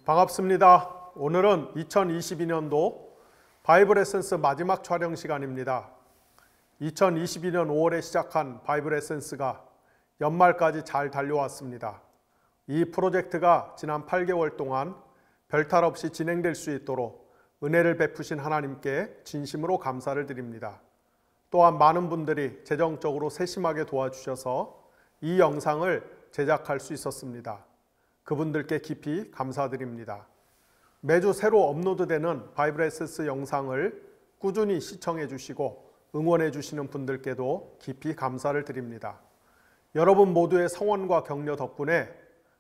반갑습니다. 오늘은 2022년도 바이블 에센스 마지막 촬영 시간입니다. 2022년 5월에 시작한 바이블 에센스가 연말까지 잘 달려왔습니다. 이 프로젝트가 지난 8개월 동안 별탈 없이 진행될 수 있도록 은혜를 베푸신 하나님께 진심으로 감사를 드립니다. 또한 많은 분들이 재정적으로 세심하게 도와주셔서 이 영상을 제작할 수 있었습니다. 그분들께 깊이 감사드립니다. 매주 새로 업로드되는 바이블 에센스 영상을 꾸준히 시청해 주시고 응원해 주시는 분들께도 깊이 감사를 드립니다. 여러분 모두의 성원과 격려 덕분에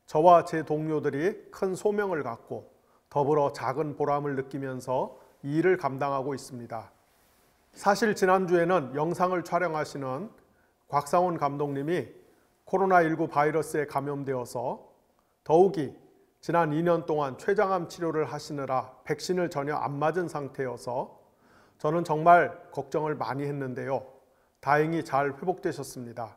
저와 제 동료들이 큰 소명을 갖고 더불어 작은 보람을 느끼면서 이 일을 감당하고 있습니다. 사실 지난주에는 영상을 촬영하시는 곽상원 감독님이 코로나19 바이러스에 감염되어서 더욱이 지난 2년 동안 췌장암 치료를 하시느라 백신을 전혀 안 맞은 상태여서 저는 정말 걱정을 많이 했는데요. 다행히 잘 회복되셨습니다.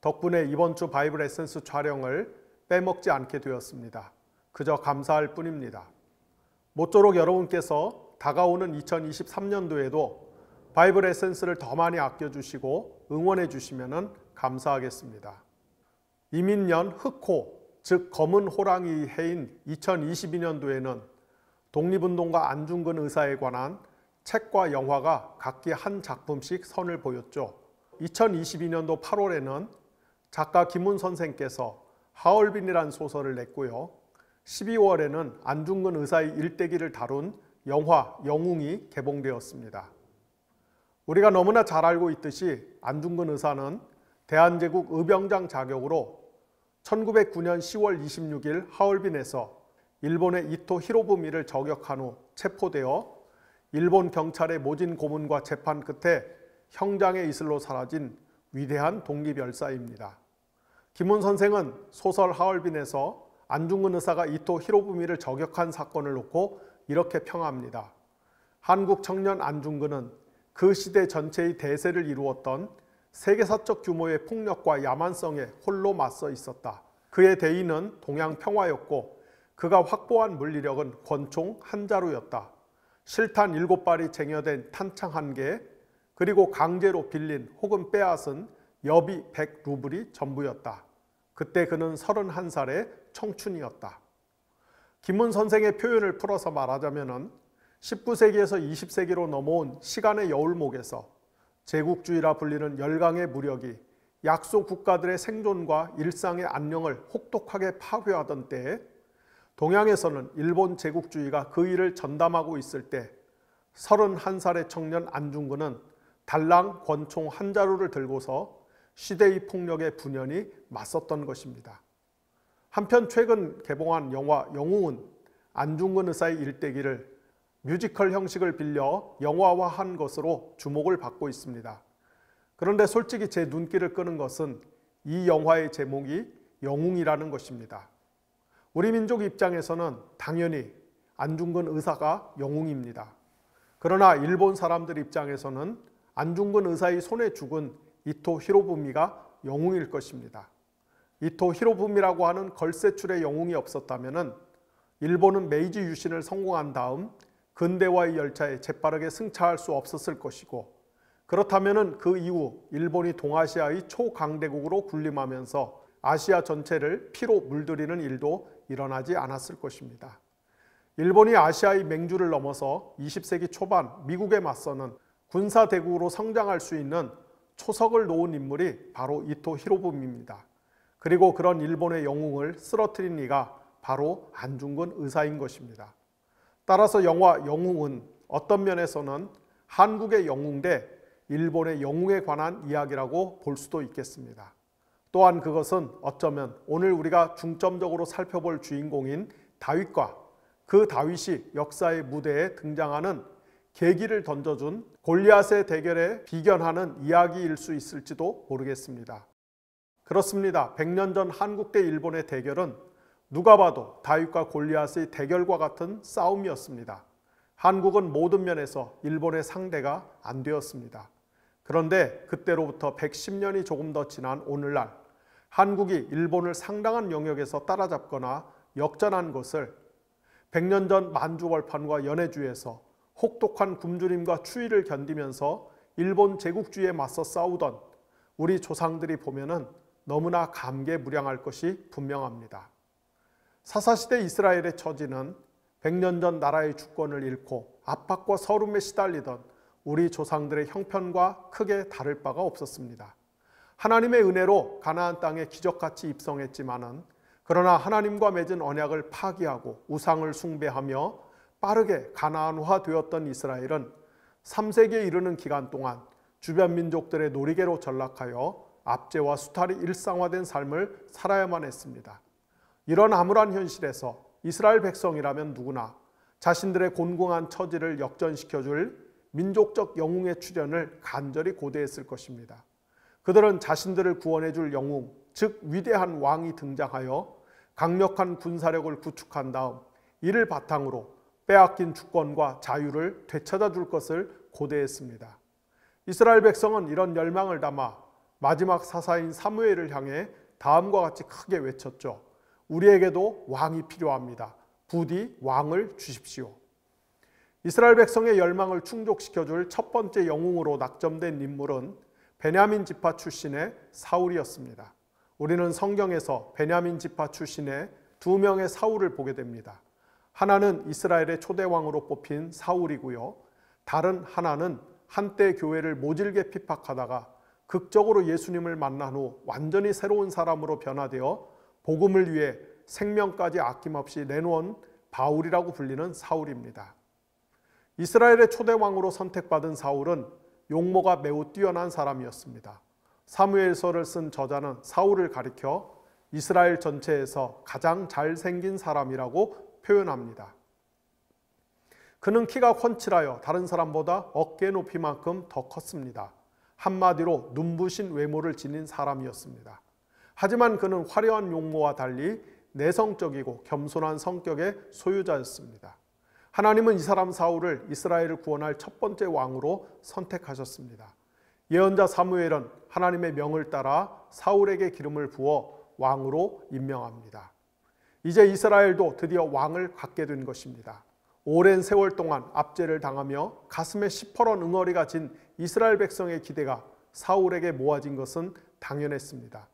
덕분에 이번 주 바이블 에센스 촬영을 빼먹지 않게 되었습니다. 그저 감사할 뿐입니다. 모쪼록 여러분께서 다가오는 2023년도에도 바이블 에센스를 더 많이 아껴주시고 응원해 주시면 감사하겠습니다. 이민년 흑호, 즉 검은 호랑이 해인 2022년도에는 독립운동가 안중근 의사에 관한 책과 영화가 각기 한 작품씩 선을 보였죠. 2022년도 8월에는 작가 김훈 선생께서 하얼빈이란 소설을 냈고요. 12월에는 안중근 의사의 일대기를 다룬 영화 영웅이 개봉되었습니다. 우리가 너무나 잘 알고 있듯이 안중근 의사는 대한제국 의병장 자격으로 1909년 10월 26일 하얼빈에서 일본의 이토 히로부미를 저격한 후 체포되어 일본 경찰의 모진 고문과 재판 끝에 형장의 이슬로 사라진 위대한 독립열사입니다. 김훈 선생은 소설 하얼빈에서 안중근 의사가 이토 히로부미를 저격한 사건을 놓고 이렇게 평합니다. 한국 청년 안중근은 그 시대 전체의 대세를 이루었던 세계사적 규모의 폭력과 야만성에 홀로 맞서 있었다. 그의 대의는 동양 평화였고 그가 확보한 물리력은 권총 한 자루였다. 실탄 7발이 쟁여된 탄창 1개, 그리고 강제로 빌린 혹은 빼앗은 여비 100루블이 전부였다. 그때 그는 31살의 청춘이었다. 김훈 선생의 표현을 풀어서 말하자면 19세기에서 20세기로 넘어온 시간의 여울목에서 제국주의라 불리는 열강의 무력이 약소 국가들의 생존과 일상의 안녕을 혹독하게 파괴하던 때에 동양에서는 일본 제국주의가 그 일을 전담하고 있을 때 31살의 청년 안중근은 달랑 권총 한 자루를 들고서 시대의 폭력에 분연히 맞섰던 것입니다. 한편 최근 개봉한 영화 영웅은 안중근 의사의 일대기를 뮤지컬 형식을 빌려 영화화한 것으로 주목을 받고 있습니다. 그런데 솔직히 제 눈길을 끄는 것은 이 영화의 제목이 영웅이라는 것입니다. 우리 민족 입장에서는 당연히 안중근 의사가 영웅입니다. 그러나 일본 사람들 입장에서는 안중근 의사의 손에 죽은 이토 히로부미가 영웅일 것입니다. 이토 히로부미라고 하는 걸세출의 영웅이 없었다면 일본은 메이지 유신을 성공한 다음 근대화의 열차에 재빠르게 승차할 수 없었을 것이고, 그렇다면 그 이후 일본이 동아시아의 초강대국으로 군림하면서 아시아 전체를 피로 물들이는 일도 일어나지 않았을 것입니다. 일본이 아시아의 맹주를 넘어서 20세기 초반 미국에 맞서는 군사대국으로 성장할 수 있는 초석을 놓은 인물이 바로 이토 히로부미입니다. 그리고 그런 일본의 영웅을 쓰러뜨린 이가 바로 안중근 의사인 것입니다. 따라서 영화 영웅은 어떤 면에서는 한국의 영웅 대 일본의 영웅에 관한 이야기라고 볼 수도 있겠습니다. 또한 그것은 어쩌면 오늘 우리가 중점적으로 살펴볼 주인공인 다윗과 그 다윗이 역사의 무대에 등장하는 계기를 던져준 골리앗의 대결에 비견하는 이야기일 수 있을지도 모르겠습니다. 그렇습니다. 100년 전 한국 대 일본의 대결은 누가 봐도 다윗과 골리앗의 대결과 같은 싸움이었습니다. 한국은 모든 면에서 일본의 상대가 안 되었습니다. 그런데 그때로부터 110년이 조금 더 지난 오늘날 한국이 일본을 상당한 영역에서 따라잡거나 역전한 것을 100년 전 만주벌판과 연해주에서 혹독한 굶주림과 추위를 견디면서 일본 제국주의에 맞서 싸우던 우리 조상들이 보면은 너무나 감개무량할 것이 분명합니다. 사사시대 이스라엘의 처지는 100년 전 나라의 주권을 잃고 압박과 서름에 시달리던 우리 조상들의 형편과 크게 다를 바가 없었습니다. 하나님의 은혜로 가나안 땅에 기적같이 입성했지만은 그러나 하나님과 맺은 언약을 파기하고 우상을 숭배하며 빠르게 가나안화 되었던 이스라엘은 3세기에 이르는 기간 동안 주변 민족들의 놀이개로 전락하여 압제와 수탈이 일상화된 삶을 살아야만 했습니다. 이런 암울한 현실에서 이스라엘 백성이라면 누구나 자신들의 곤궁한 처지를 역전시켜줄 민족적 영웅의 출현을 간절히 고대했을 것입니다. 그들은 자신들을 구원해줄 영웅, 즉 위대한 왕이 등장하여 강력한 군사력을 구축한 다음 이를 바탕으로 빼앗긴 주권과 자유를 되찾아줄 것을 고대했습니다. 이스라엘 백성은 이런 열망을 담아 마지막 사사인 사무엘을 향해 다음과 같이 크게 외쳤죠. 우리에게도 왕이 필요합니다. 부디 왕을 주십시오. 이스라엘 백성의 열망을 충족시켜줄 첫 번째 영웅으로 낙점된 인물은 베냐민 지파 출신의 사울이었습니다. 우리는 성경에서 베냐민 지파 출신의 두 명의 사울을 보게 됩니다. 하나는 이스라엘의 초대왕으로 뽑힌 사울이고요. 다른 하나는 한때 교회를 모질게 핍박하다가 극적으로 예수님을 만난 후 완전히 새로운 사람으로 변화되어 복음을 위해 생명까지 아낌없이 내놓은 바울이라고 불리는 사울입니다. 이스라엘의 초대왕으로 선택받은 사울은 용모가 매우 뛰어난 사람이었습니다. 사무엘서를 쓴 저자는 사울을 가리켜 이스라엘 전체에서 가장 잘생긴 사람이라고 표현합니다. 그는 키가 훤칠하여 다른 사람보다 어깨 높이만큼 더 컸습니다. 한마디로 눈부신 외모를 지닌 사람이었습니다. 하지만 그는 화려한 용모와 달리 내성적이고 겸손한 성격의 소유자였습니다. 하나님은 이 사람 사울을 이스라엘을 구원할 첫 번째 왕으로 선택하셨습니다. 예언자 사무엘은 하나님의 명을 따라 사울에게 기름을 부어 왕으로 임명합니다. 이제 이스라엘도 드디어 왕을 갖게 된 것입니다. 오랜 세월 동안 압제를 당하며 가슴에 시퍼런 응어리가 진 이스라엘 백성의 기대가 사울에게 모아진 것은 당연했습니다.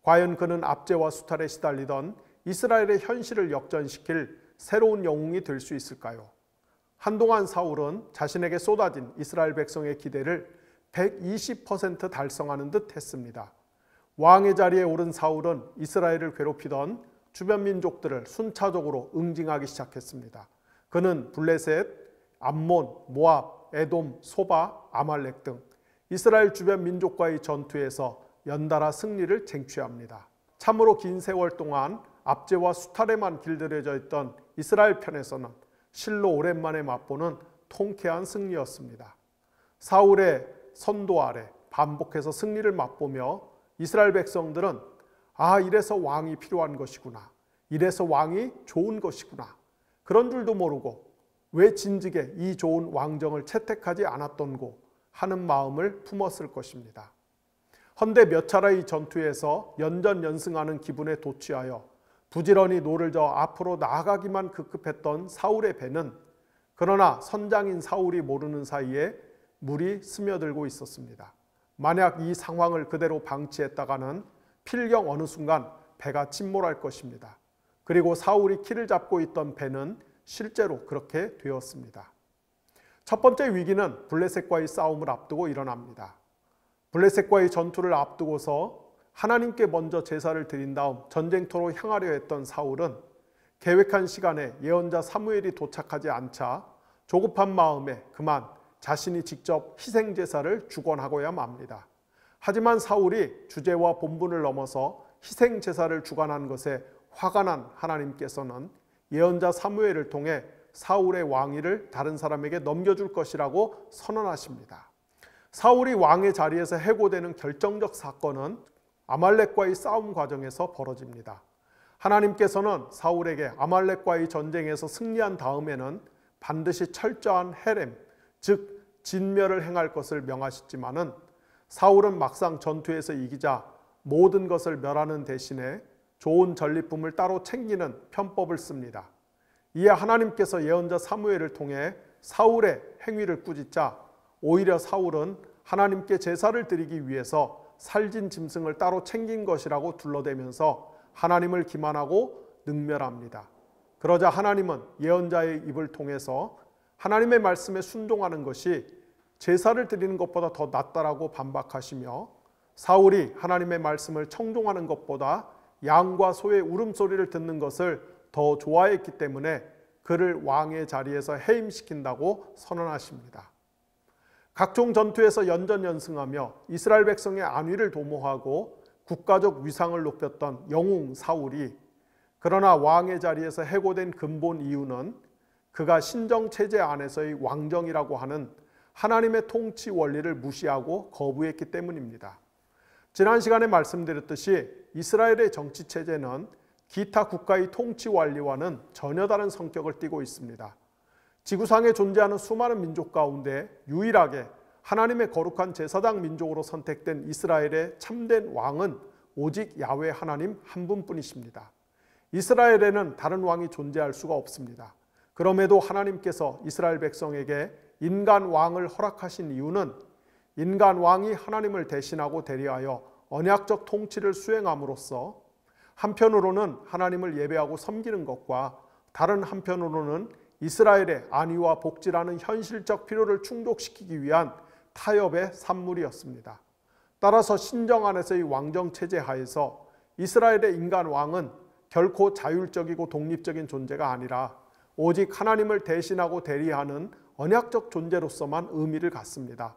과연 그는 압제와 수탈에 시달리던 이스라엘의 현실을 역전시킬 새로운 영웅이 될 수 있을까요? 한동안 사울은 자신에게 쏟아진 이스라엘 백성의 기대를 120% 달성하는 듯 했습니다. 왕의 자리에 오른 사울은 이스라엘을 괴롭히던 주변 민족들을 순차적으로 응징하기 시작했습니다. 그는 블레셋, 암몬, 모압, 에돔, 소바, 아말렉 등 이스라엘 주변 민족과의 전투에서 연달아 승리를 쟁취합니다. 참으로 긴 세월 동안 압제와 수탈에만 길들여져 있던 이스라엘 편에서는 실로 오랜만에 맛보는 통쾌한 승리였습니다. 사울의 선도 아래 반복해서 승리를 맛보며 이스라엘 백성들은 이래서 왕이 필요한 것이구나. 이래서 왕이 좋은 것이구나. 그런 줄도 모르고 왜 진즉에 이 좋은 왕정을 채택하지 않았던고 하는 마음을 품었을 것입니다. 헌데 몇 차례의 전투에서 연전연승하는 기분에 도취하여 부지런히 노를 저어 앞으로 나아가기만 급급했던 사울의 배는 그러나 선장인 사울이 모르는 사이에 물이 스며들고 있었습니다. 만약 이 상황을 그대로 방치했다가는 필경 어느 순간 배가 침몰할 것입니다. 그리고 사울이 키를 잡고 있던 배는 실제로 그렇게 되었습니다. 첫 번째 위기는 블레셋과의 싸움을 앞두고 일어납니다. 블레셋과의 전투를 앞두고서 하나님께 먼저 제사를 드린 다음 전쟁터로 향하려 했던 사울은 계획한 시간에 예언자 사무엘이 도착하지 않자 조급한 마음에 그만 자신이 직접 희생제사를 주관하고야 맙니다. 하지만 사울이 주제와 본분을 넘어서 희생제사를 주관한 것에 화가 난 하나님께서는 예언자 사무엘을 통해 사울의 왕위를 다른 사람에게 넘겨줄 것이라고 선언하십니다. 사울이 왕의 자리에서 해고되는 결정적 사건은 아말렉과의 싸움 과정에서 벌어집니다. 하나님께서는 사울에게 아말렉과의 전쟁에서 승리한 다음에는 반드시 철저한 헤렘, 즉 진멸을 행할 것을 명하셨지만은 사울은 막상 전투에서 이기자 모든 것을 멸하는 대신에 좋은 전리품을 따로 챙기는 편법을 씁니다. 이에 하나님께서 예언자 사무엘을 통해 사울의 행위를 꾸짖자 오히려 사울은 하나님께 제사를 드리기 위해서 살진 짐승을 따로 챙긴 것이라고 둘러대면서 하나님을 기만하고 능멸합니다. 그러자 하나님은 예언자의 입을 통해서 하나님의 말씀에 순종하는 것이 제사를 드리는 것보다 더 낫다라고 반박하시며 사울이 하나님의 말씀을 청종하는 것보다 양과 소의 울음소리를 듣는 것을 더 좋아했기 때문에 그를 왕의 자리에서 해임시킨다고 선언하십니다. 각종 전투에서 연전연승하며 이스라엘 백성의 안위를 도모하고 국가적 위상을 높였던 영웅 사울이 그러나 왕의 자리에서 해고된 근본 이유는 그가 신정체제 안에서의 왕정이라고 하는 하나님의 통치 원리를 무시하고 거부했기 때문입니다. 지난 시간에 말씀드렸듯이 이스라엘의 정치체제는 기타 국가의 통치 원리와는 전혀 다른 성격을 띠고 있습니다. 지구상에 존재하는 수많은 민족 가운데 유일하게 하나님의 거룩한 제사장 민족으로 선택된 이스라엘의 참된 왕은 오직 야훼 하나님 한 분뿐이십니다. 이스라엘에는 다른 왕이 존재할 수가 없습니다. 그럼에도 하나님께서 이스라엘 백성에게 인간 왕을 허락하신 이유는 인간 왕이 하나님을 대신하고 대리하여 언약적 통치를 수행함으로써 한편으로는 하나님을 예배하고 섬기는 것과 다른 한편으로는 이스라엘의 안위와 복지라는 현실적 필요를 충족시키기 위한 타협의 산물이었습니다. 따라서 신정 안에서의 왕정 체제 하에서 이스라엘의 인간 왕은 결코 자율적이고 독립적인 존재가 아니라 오직 하나님을 대신하고 대리하는 언약적 존재로서만 의미를 갖습니다.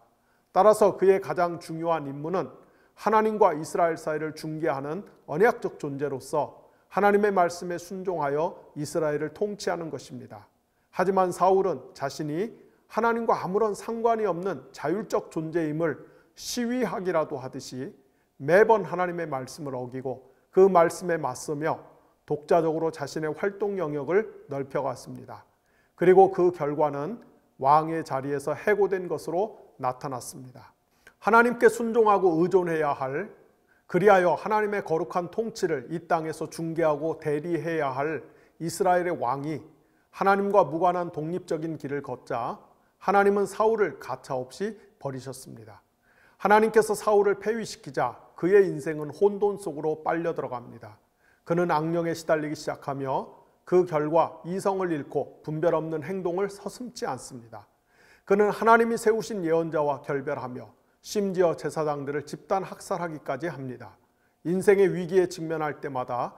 따라서 그의 가장 중요한 임무는 하나님과 이스라엘 사이를 중개하는 언약적 존재로서 하나님의 말씀에 순종하여 이스라엘을 통치하는 것입니다. 하지만 사울은 자신이 하나님과 아무런 상관이 없는 자율적 존재임을 시위하기라도 하듯이 매번 하나님의 말씀을 어기고 그 말씀에 맞서며 독자적으로 자신의 활동 영역을 넓혀갔습니다. 그리고 그 결과는 왕의 자리에서 해고된 것으로 나타났습니다. 하나님께 순종하고 의존해야 할, 그리하여 하나님의 거룩한 통치를 이 땅에서 중개하고 대리해야 할 이스라엘의 왕이 하나님과 무관한 독립적인 길을 걷자 하나님은 사울을 가차없이 버리셨습니다. 하나님께서 사울을 폐위시키자 그의 인생은 혼돈 속으로 빨려 들어갑니다. 그는 악령에 시달리기 시작하며 그 결과 이성을 잃고 분별 없는 행동을 서슴지 않습니다. 그는 하나님이 세우신 예언자와 결별하며 심지어 제사장들을 집단 학살하기까지 합니다. 인생의 위기에 직면할 때마다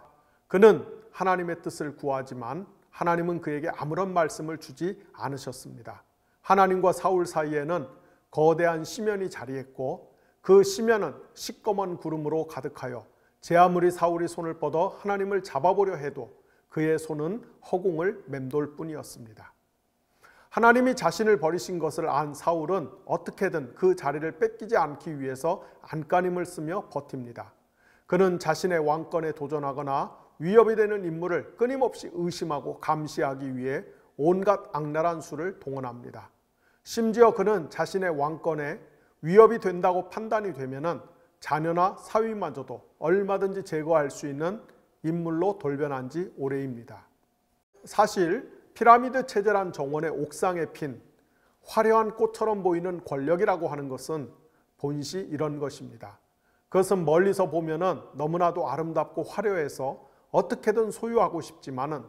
그는 하나님의 뜻을 구하지만 하나님은 그에게 아무런 말씀을 주지 않으셨습니다. 하나님과 사울 사이에는 거대한 시면이 자리했고 그 시면은 시꺼먼 구름으로 가득하여 제 아무리 사울이 손을 뻗어 하나님을 잡아보려 해도 그의 손은 허공을 맴돌 뿐이었습니다. 하나님이 자신을 버리신 것을 안 사울은 어떻게든 그 자리를 뺏기지 않기 위해서 안간힘을 쓰며 버팁니다. 그는 자신의 왕권에 도전하거나 위협이 되는 인물을 끊임없이 의심하고 감시하기 위해 온갖 악랄한 수를 동원합니다. 심지어 그는 자신의 왕권에 위협이 된다고 판단이 되면은 자녀나 사위마저도 얼마든지 제거할 수 있는 인물로 돌변한 지 오래입니다. 사실 피라미드 체제란 정원의 옥상에 핀 화려한 꽃처럼 보이는 권력이라고 하는 것은 본시 이런 것입니다. 그것은 멀리서 보면은 너무나도 아름답고 화려해서 어떻게든 소유하고 싶지만은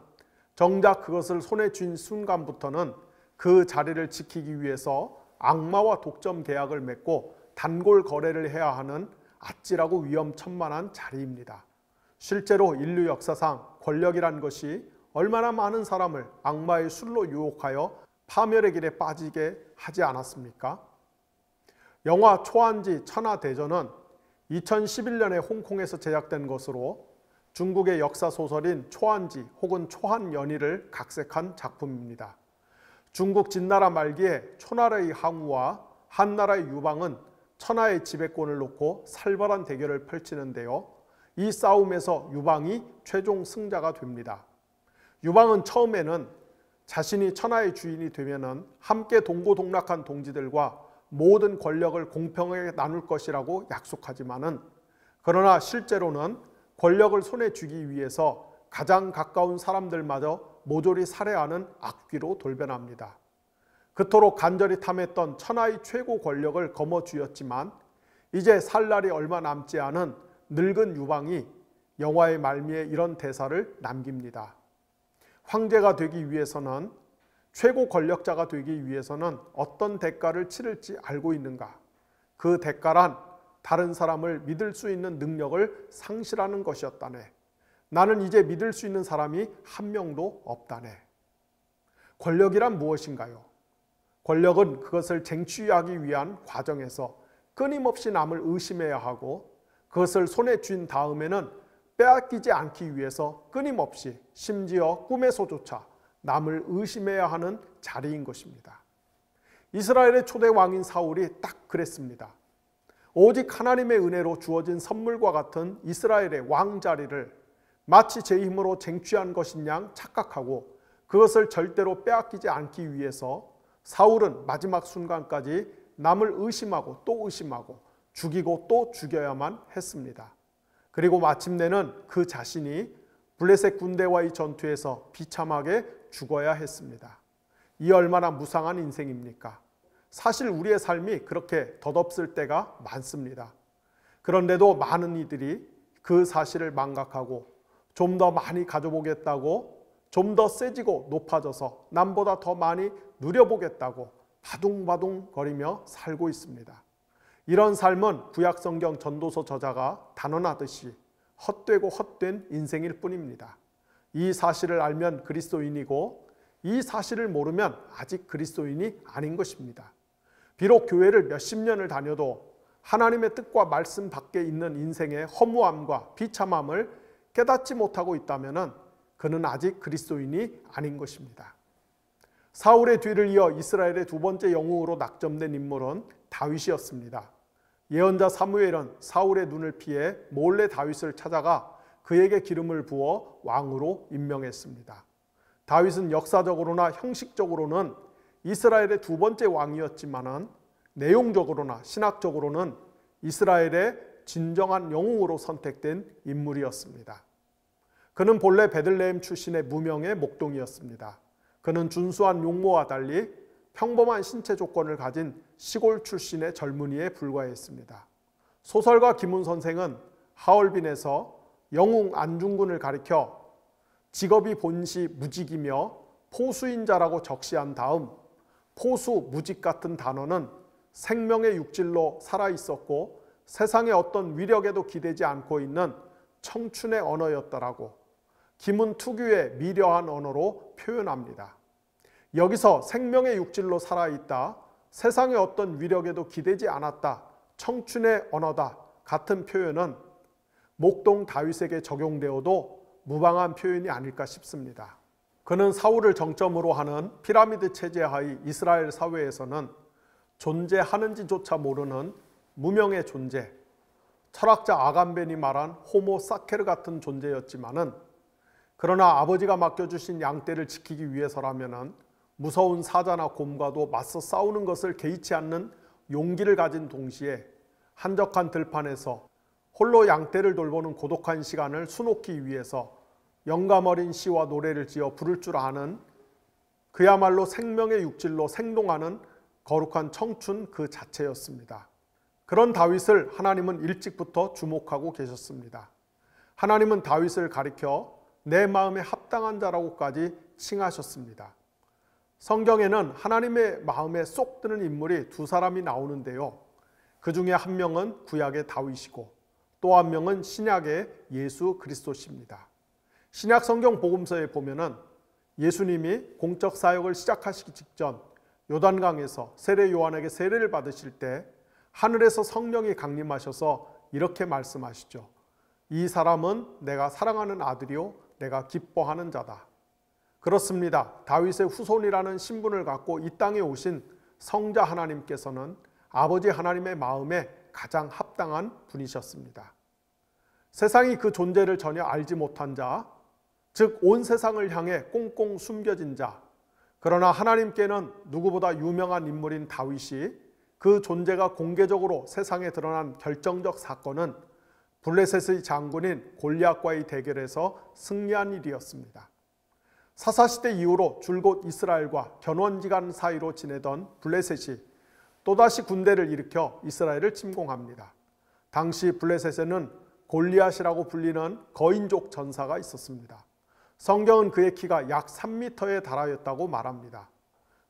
정작 그것을 손에 쥔 순간부터는 그 자리를 지키기 위해서 악마와 독점 계약을 맺고 단골 거래를 해야 하는 아찔하고 위험천만한 자리입니다. 실제로 인류 역사상 권력이란 것이 얼마나 많은 사람을 악마의 술로 유혹하여 파멸의 길에 빠지게 하지 않았습니까? 영화 초안지 천하대전은 2011년에 홍콩에서 제작된 것으로 중국의 역사 소설인 초안지 혹은 초한연의를 각색한 작품입니다. 중국 진나라 말기에 초나라의 항우와 한나라의 유방은 천하의 지배권을 놓고 살벌한 대결을 펼치는데요. 이 싸움에서 유방이 최종 승자가 됩니다. 유방은 처음에는 자신이 천하의 주인이 되면은 함께 동고동락한 동지들과 모든 권력을 공평하게 나눌 것이라고 약속하지만은 그러나 실제로는 권력을 손에 쥐기 위해서 가장 가까운 사람들마저 모조리 살해하는 악귀로 돌변합니다. 그토록 간절히 탐했던 천하의 최고 권력을 거머쥐었지만 이제 살 날이 얼마 남지 않은 늙은 유방이 영화의 말미에 이런 대사를 남깁니다. 황제가 되기 위해서는, 최고 권력자가 되기 위해서는 어떤 대가를 치를지 알고 있는가? 그 대가란 다른 사람을 믿을 수 있는 능력을 상실하는 것이었다네. 나는 이제 믿을 수 있는 사람이 한 명도 없다네. 권력이란 무엇인가요? 권력은 그것을 쟁취하기 위한 과정에서 끊임없이 남을 의심해야 하고, 그것을 손에 쥔 다음에는 빼앗기지 않기 위해서 끊임없이, 심지어 꿈에서조차 남을 의심해야 하는 자리인 것입니다. 이스라엘의 초대 왕인 사울이 딱 그랬습니다. 오직 하나님의 은혜로 주어진 선물과 같은 이스라엘의 왕 자리를 마치 제 힘으로 쟁취한 것인 양 착각하고 그것을 절대로 빼앗기지 않기 위해서 사울은 마지막 순간까지 남을 의심하고 또 의심하고 죽이고 또 죽여야만 했습니다. 그리고 마침내는 그 자신이 블레셋 군대와의 전투에서 비참하게 죽어야 했습니다. 이 얼마나 무상한 인생입니까? 사실 우리의 삶이 그렇게 덧없을 때가 많습니다. 그런데도 많은 이들이 그 사실을 망각하고 좀 더 많이 가져보겠다고, 좀 더 세지고 높아져서 남보다 더 많이 누려보겠다고 바둥바둥 거리며 살고 있습니다. 이런 삶은 구약성경 전도서 저자가 단언하듯이 헛되고 헛된 인생일 뿐입니다. 이 사실을 알면 그리스도인이고 이 사실을 모르면 아직 그리스도인이 아닌 것입니다. 비록 교회를 몇십 년을 다녀도 하나님의 뜻과 말씀 밖에 있는 인생의 허무함과 비참함을 깨닫지 못하고 있다면 그는 아직 그리스도인이 아닌 것입니다. 사울의 뒤를 이어 이스라엘의 두 번째 영웅으로 낙점된 인물은 다윗이었습니다. 예언자 사무엘은 사울의 눈을 피해 몰래 다윗을 찾아가 그에게 기름을 부어 왕으로 임명했습니다. 다윗은 역사적으로나 형식적으로는 이스라엘의 두 번째 왕이었지만 내용적으로나 신학적으로는 이스라엘의 진정한 영웅으로 선택된 인물이었습니다. 그는 본래 베들레헴 출신의 무명의 목동이었습니다. 그는 준수한 용모와 달리 평범한 신체 조건을 가진 시골 출신의 젊은이에 불과했습니다. 소설가 김훈 선생은 하얼빈에서 영웅 안중근을 가리켜 직업이 본시 무직이며 포수인 자라고 적시한 다음 포수, 무직 같은 단어는 생명의 육질로 살아있었고 세상의 어떤 위력에도 기대지 않고 있는 청춘의 언어였다라고 김훈 특유의 미려한 언어로 표현합니다. 여기서 생명의 육질로 살아있다, 세상의 어떤 위력에도 기대지 않았다, 청춘의 언어다 같은 표현은 목동 다윗에게 적용되어도 무방한 표현이 아닐까 싶습니다. 그는 사울을 정점으로 하는 피라미드 체제하의 이스라엘 사회에서는 존재하는지조차 모르는 무명의 존재, 철학자 아간벤이 말한 호모 사케르 같은 존재였지만은, 그러나 아버지가 맡겨주신 양떼를 지키기 위해서라면은 무서운 사자나 곰과도 맞서 싸우는 것을 개의치 않는 용기를 가진 동시에 한적한 들판에서 홀로 양떼를 돌보는 고독한 시간을 수놓기 위해서 영감 어린 시와 노래를 지어 부를 줄 아는, 그야말로 생명의 육질로 생동하는 거룩한 청춘 그 자체였습니다. 그런 다윗을 하나님은 일찍부터 주목하고 계셨습니다. 하나님은 다윗을 가리켜 내 마음에 합당한 자라고까지 칭하셨습니다. 성경에는 하나님의 마음에 쏙 드는 인물이 두 사람이 나오는데요. 그 중에 한 명은 구약의 다윗이고 또 한 명은 신약의 예수 그리스도십니다. 신약 성경 복음서에 보면은 예수님이 공적 사역을 시작하시기 직전 요단강에서 세례 요한에게 세례를 받으실 때 하늘에서 성령이 강림하셔서 이렇게 말씀하시죠. 이 사람은 내가 사랑하는 아들이요 내가 기뻐하는 자다. 그렇습니다. 다윗의 후손이라는 신분을 갖고 이 땅에 오신 성자 하나님께서는 아버지 하나님의 마음에 가장 합당한 분이셨습니다. 세상이 그 존재를 전혀 알지 못한 자, 즉 온 세상을 향해 꽁꽁 숨겨진 자, 그러나 하나님께는 누구보다 유명한 인물인 다윗이 그 존재가 공개적으로 세상에 드러난 결정적 사건은 블레셋의 장군인 골리앗과의 대결에서 승리한 일이었습니다. 사사시대 이후로 줄곧 이스라엘과 견원지간 사이로 지내던 블레셋이 또다시 군대를 일으켜 이스라엘을 침공합니다. 당시 블레셋에는 골리앗이라고 불리는 거인족 전사가 있었습니다. 성경은 그의 키가 약 3m에 달하였다고 말합니다.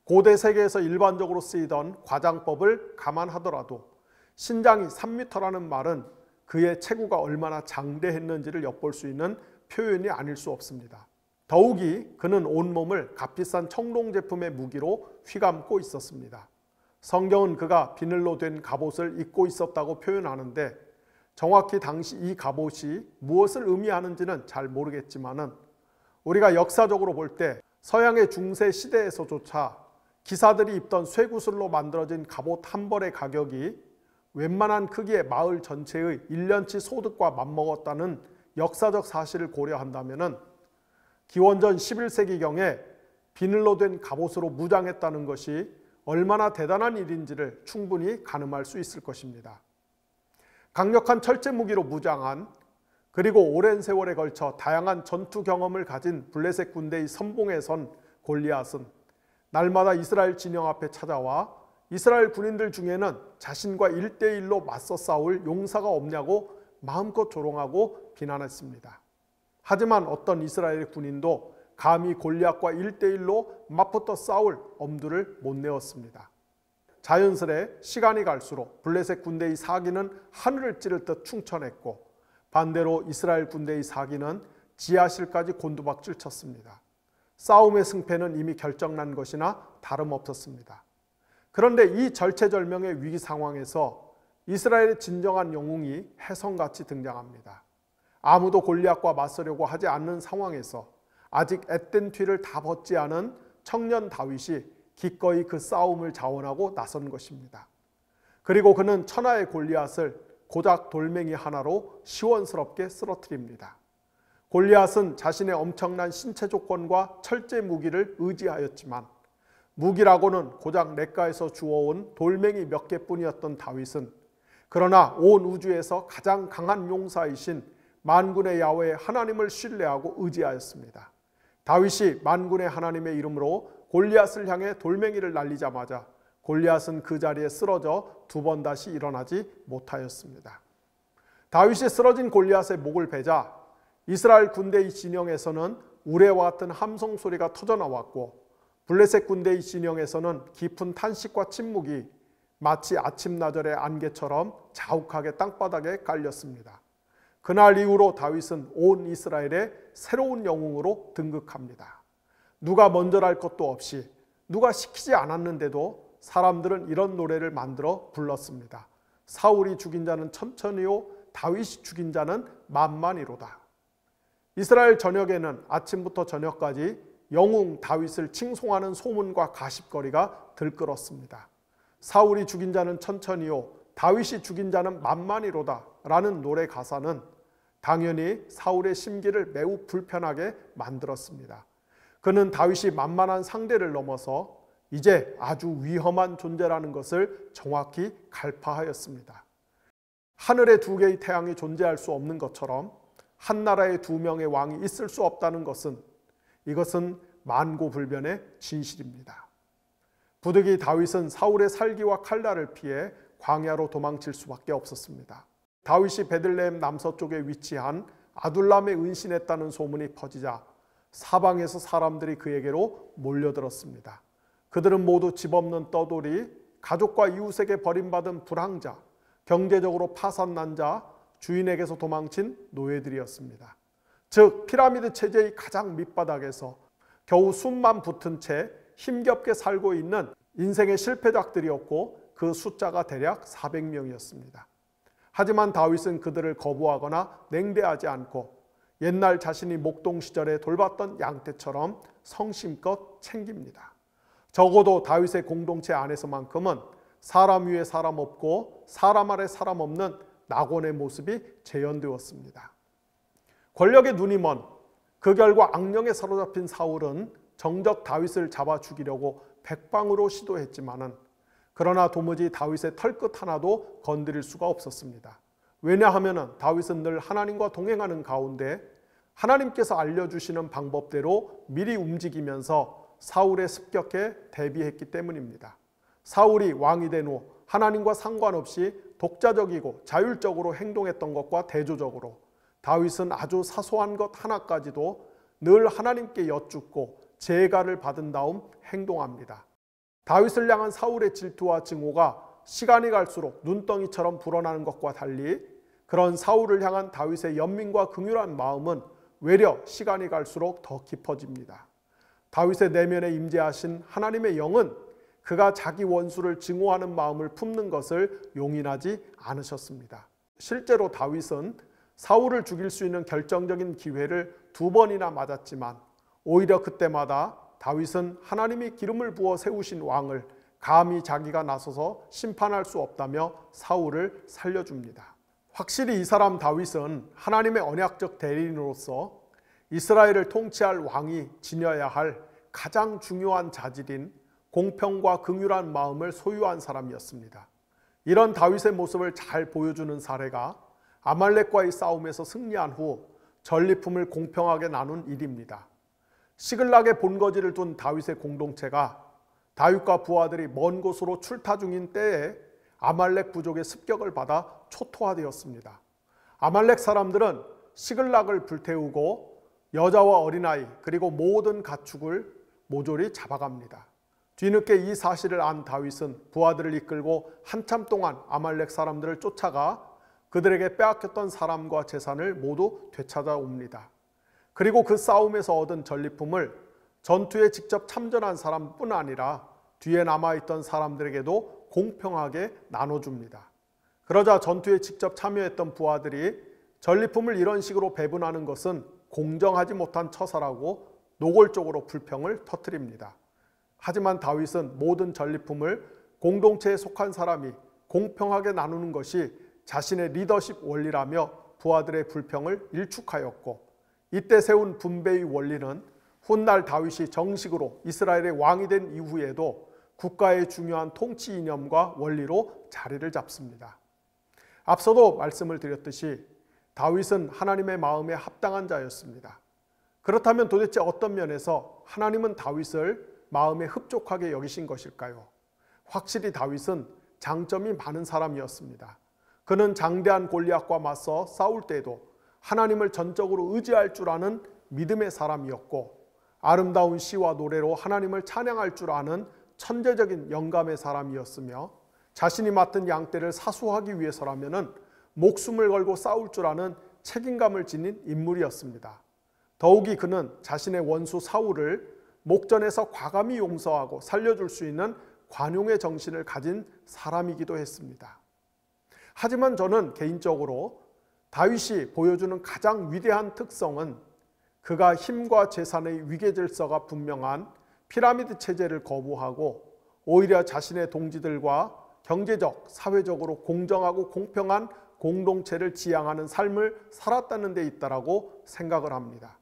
고대 세계에서 일반적으로 쓰이던 과장법을 감안하더라도 신장이 3m라는 말은 그의 체구가 얼마나 장대했는지를 엿볼 수 있는 표현이 아닐 수 없습니다. 더욱이 그는 온몸을 값비싼 청동 제품의 무기로 휘감고 있었습니다. 성경은 그가 비늘로 된 갑옷을 입고 있었다고 표현하는데 정확히 당시 이 갑옷이 무엇을 의미하는지는 잘 모르겠지만은 우리가 역사적으로 볼 때 서양의 중세 시대에서조차 기사들이 입던 쇠구슬로 만들어진 갑옷 한 벌의 가격이 웬만한 크기의 마을 전체의 1년치 소득과 맞먹었다는 역사적 사실을 고려한다면 기원전 11세기경에 비늘로 된 갑옷으로 무장했다는 것이 얼마나 대단한 일인지를 충분히 가늠할 수 있을 것입니다. 강력한 철제 무기로 무장한 그리고 오랜 세월에 걸쳐 다양한 전투 경험을 가진 블레셋 군대의 선봉에 선 골리앗은 날마다 이스라엘 진영 앞에 찾아와 이스라엘 군인들 중에는 자신과 1대1로 맞서 싸울 용사가 없냐고 마음껏 조롱하고 비난했습니다. 하지만 어떤 이스라엘 군인도 감히 골리앗과 1대1로 맞붙어 싸울 엄두를 못 내었습니다. 자연스레 시간이 갈수록 블레셋 군대의 사기는 하늘을 찌를 듯 충천했고 반대로 이스라엘 군대의 사기는 지하실까지 곤두박질 쳤습니다. 싸움의 승패는 이미 결정난 것이나 다름없었습니다. 그런데 이 절체절명의 위기 상황에서 이스라엘의 진정한 영웅이 혜성같이 등장합니다. 아무도 골리앗과 맞서려고 하지 않는 상황에서 아직 앳된 뒤를 다 벗지 않은 청년 다윗이 기꺼이 그 싸움을 자원하고 나선 것입니다. 그리고 그는 천하의 골리앗을 고작 돌멩이 하나로 시원스럽게 쓰러뜨립니다. 골리앗은 자신의 엄청난 신체 조건과 철제 무기를 의지하였지만 무기라고는 고작 냇가에서 주워온 돌멩이 몇 개뿐이었던 다윗은 그러나 온 우주에서 가장 강한 용사이신 만군의 야훼 하나님을 신뢰하고 의지하였습니다. 다윗이 만군의 하나님의 이름으로 골리앗을 향해 돌멩이를 날리자마자 골리앗은 그 자리에 쓰러져 두 번 다시 일어나지 못하였습니다. 다윗이 쓰러진 골리앗의 목을 베자 이스라엘 군대의 진영에서는 우레와 같은 함성 소리가 터져나왔고 블레셋 군대의 진영에서는 깊은 탄식과 침묵이 마치 아침나절의 안개처럼 자욱하게 땅바닥에 깔렸습니다. 그날 이후로 다윗은 온 이스라엘의 새로운 영웅으로 등극합니다. 누가 먼저랄 것도 없이 누가 시키지 않았는데도 사람들은 이런 노래를 만들어 불렀습니다. 사울이 죽인 자는 천천히요 다윗이 죽인 자는 만만이로다. 이스라엘 전역에는 아침부터 저녁까지 영웅 다윗을 칭송하는 소문과 가십거리가 들끓었습니다. 사울이 죽인 자는 천천히요 다윗이 죽인 자는 만만이로다 라는 노래 가사는 당연히 사울의 심기를 매우 불편하게 만들었습니다. 그는 다윗이 만만한 상대를 넘어서 이제 아주 위험한 존재라는 것을 정확히 갈파하였습니다. 하늘에 두 개의 태양이 존재할 수 없는 것처럼 한 나라에 두 명의 왕이 있을 수 없다는 것은 이것은 만고불변의 진실입니다. 부득이 다윗은 사울의 살기와 칼날을 피해 광야로 도망칠 수밖에 없었습니다. 다윗이 베들레헴 남서쪽에 위치한 아둘람에 은신했다는 소문이 퍼지자 사방에서 사람들이 그에게로 몰려들었습니다. 그들은 모두 집 없는 떠돌이, 가족과 이웃에게 버림받은 불황자, 경제적으로 파산난 자, 주인에게서 도망친 노예들이었습니다. 즉 피라미드 체제의 가장 밑바닥에서 겨우 숨만 붙은 채 힘겹게 살고 있는 인생의 실패작들이었고 그 숫자가 대략 400명이었습니다. 하지만 다윗은 그들을 거부하거나 냉대하지 않고 옛날 자신이 목동 시절에 돌봤던 양떼처럼 성심껏 챙깁니다. 적어도 다윗의 공동체 안에서만큼은 사람 위에 사람 없고 사람 아래 사람 없는 낙원의 모습이 재현되었습니다. 권력의 눈이 먼 그 결과 악령에 사로잡힌 사울은 정적 다윗을 잡아 죽이려고 백방으로 시도했지만은 그러나 도무지 다윗의 털끝 하나도 건드릴 수가 없었습니다. 왜냐하면 다윗은 늘 하나님과 동행하는 가운데 하나님께서 알려주시는 방법대로 미리 움직이면서 사울에 습격해 대비했기 때문입니다. 사울이 왕이 된 후 하나님과 상관없이 독자적이고 자율적으로 행동했던 것과 대조적으로 다윗은 아주 사소한 것 하나까지도 늘 하나님께 여쭙고 제가를 받은 다음 행동합니다. 다윗을 향한 사울의 질투와 증오가 시간이 갈수록 눈덩이처럼 불어나는 것과 달리 그런 사울을 향한 다윗의 연민과 긍휼한 마음은 외려 시간이 갈수록 더 깊어집니다. 다윗의 내면에 임재하신 하나님의 영은 그가 자기 원수를 증오하는 마음을 품는 것을 용인하지 않으셨습니다. 실제로 다윗은 사울을 죽일 수 있는 결정적인 기회를 2번이나 맞았지만 오히려 그때마다 다윗은 하나님이 기름을 부어 세우신 왕을 감히 자기가 나서서 심판할 수 없다며 사울을 살려줍니다. 확실히 이 사람 다윗은 하나님의 언약적 대리인으로서 이스라엘을 통치할 왕이 지녀야 할 가장 중요한 자질인 공평과 긍휼한 마음을 소유한 사람이었습니다. 이런 다윗의 모습을 잘 보여주는 사례가 아말렉과의 싸움에서 승리한 후 전리품을 공평하게 나눈 일입니다. 시글락에 본거지를 둔 다윗의 공동체가 다윗과 부하들이 먼 곳으로 출타 중인 때에 아말렉 부족의 습격을 받아 초토화되었습니다. 아말렉 사람들은 시글락을 불태우고 여자와 어린아이 그리고 모든 가축을 모조리 잡아갑니다. 뒤늦게 이 사실을 안 다윗은 부하들을 이끌고 한참 동안 아말렉 사람들을 쫓아가 그들에게 빼앗겼던 사람과 재산을 모두 되찾아옵니다. 그리고 그 싸움에서 얻은 전리품을 전투에 직접 참전한 사람뿐 아니라 뒤에 남아있던 사람들에게도 공평하게 나눠줍니다. 그러자 전투에 직접 참여했던 부하들이 전리품을 이런 식으로 배분하는 것은 공정하지 못한 처사라고 노골적으로 불평을 터뜨립니다. 하지만 다윗은 모든 전리품을 공동체에 속한 사람이 공평하게 나누는 것이 자신의 리더십 원리라며 부하들의 불평을 일축하였고, 이때 세운 분배의 원리는 훗날 다윗이 정식으로 이스라엘의 왕이 된 이후에도 국가의 중요한 통치 이념과 원리로 자리를 잡습니다. 앞서도 말씀을 드렸듯이 다윗은 하나님의 마음에 합당한 자였습니다. 그렇다면 도대체 어떤 면에서 하나님은 다윗을 마음에 흡족하게 여기신 것일까요? 확실히 다윗은 장점이 많은 사람이었습니다. 그는 장대한 골리앗과 맞서 싸울 때에도 하나님을 전적으로 의지할 줄 아는 믿음의 사람이었고, 아름다운 시와 노래로 하나님을 찬양할 줄 아는 천재적인 영감의 사람이었으며, 자신이 맡은 양떼를 사수하기 위해서라면 목숨을 걸고 싸울 줄 아는 책임감을 지닌 인물이었습니다. 더욱이 그는 자신의 원수 사울을 목전에서 과감히 용서하고 살려줄 수 있는 관용의 정신을 가진 사람이기도 했습니다. 하지만 저는 개인적으로 다윗이 보여주는 가장 위대한 특성은 그가 힘과 재산의 위계질서가 분명한 피라미드 체제를 거부하고 오히려 자신의 동지들과 경제적, 사회적으로 공정하고 공평한 공동체를 지향하는 삶을 살았다는 데 있다고 생각을 합니다.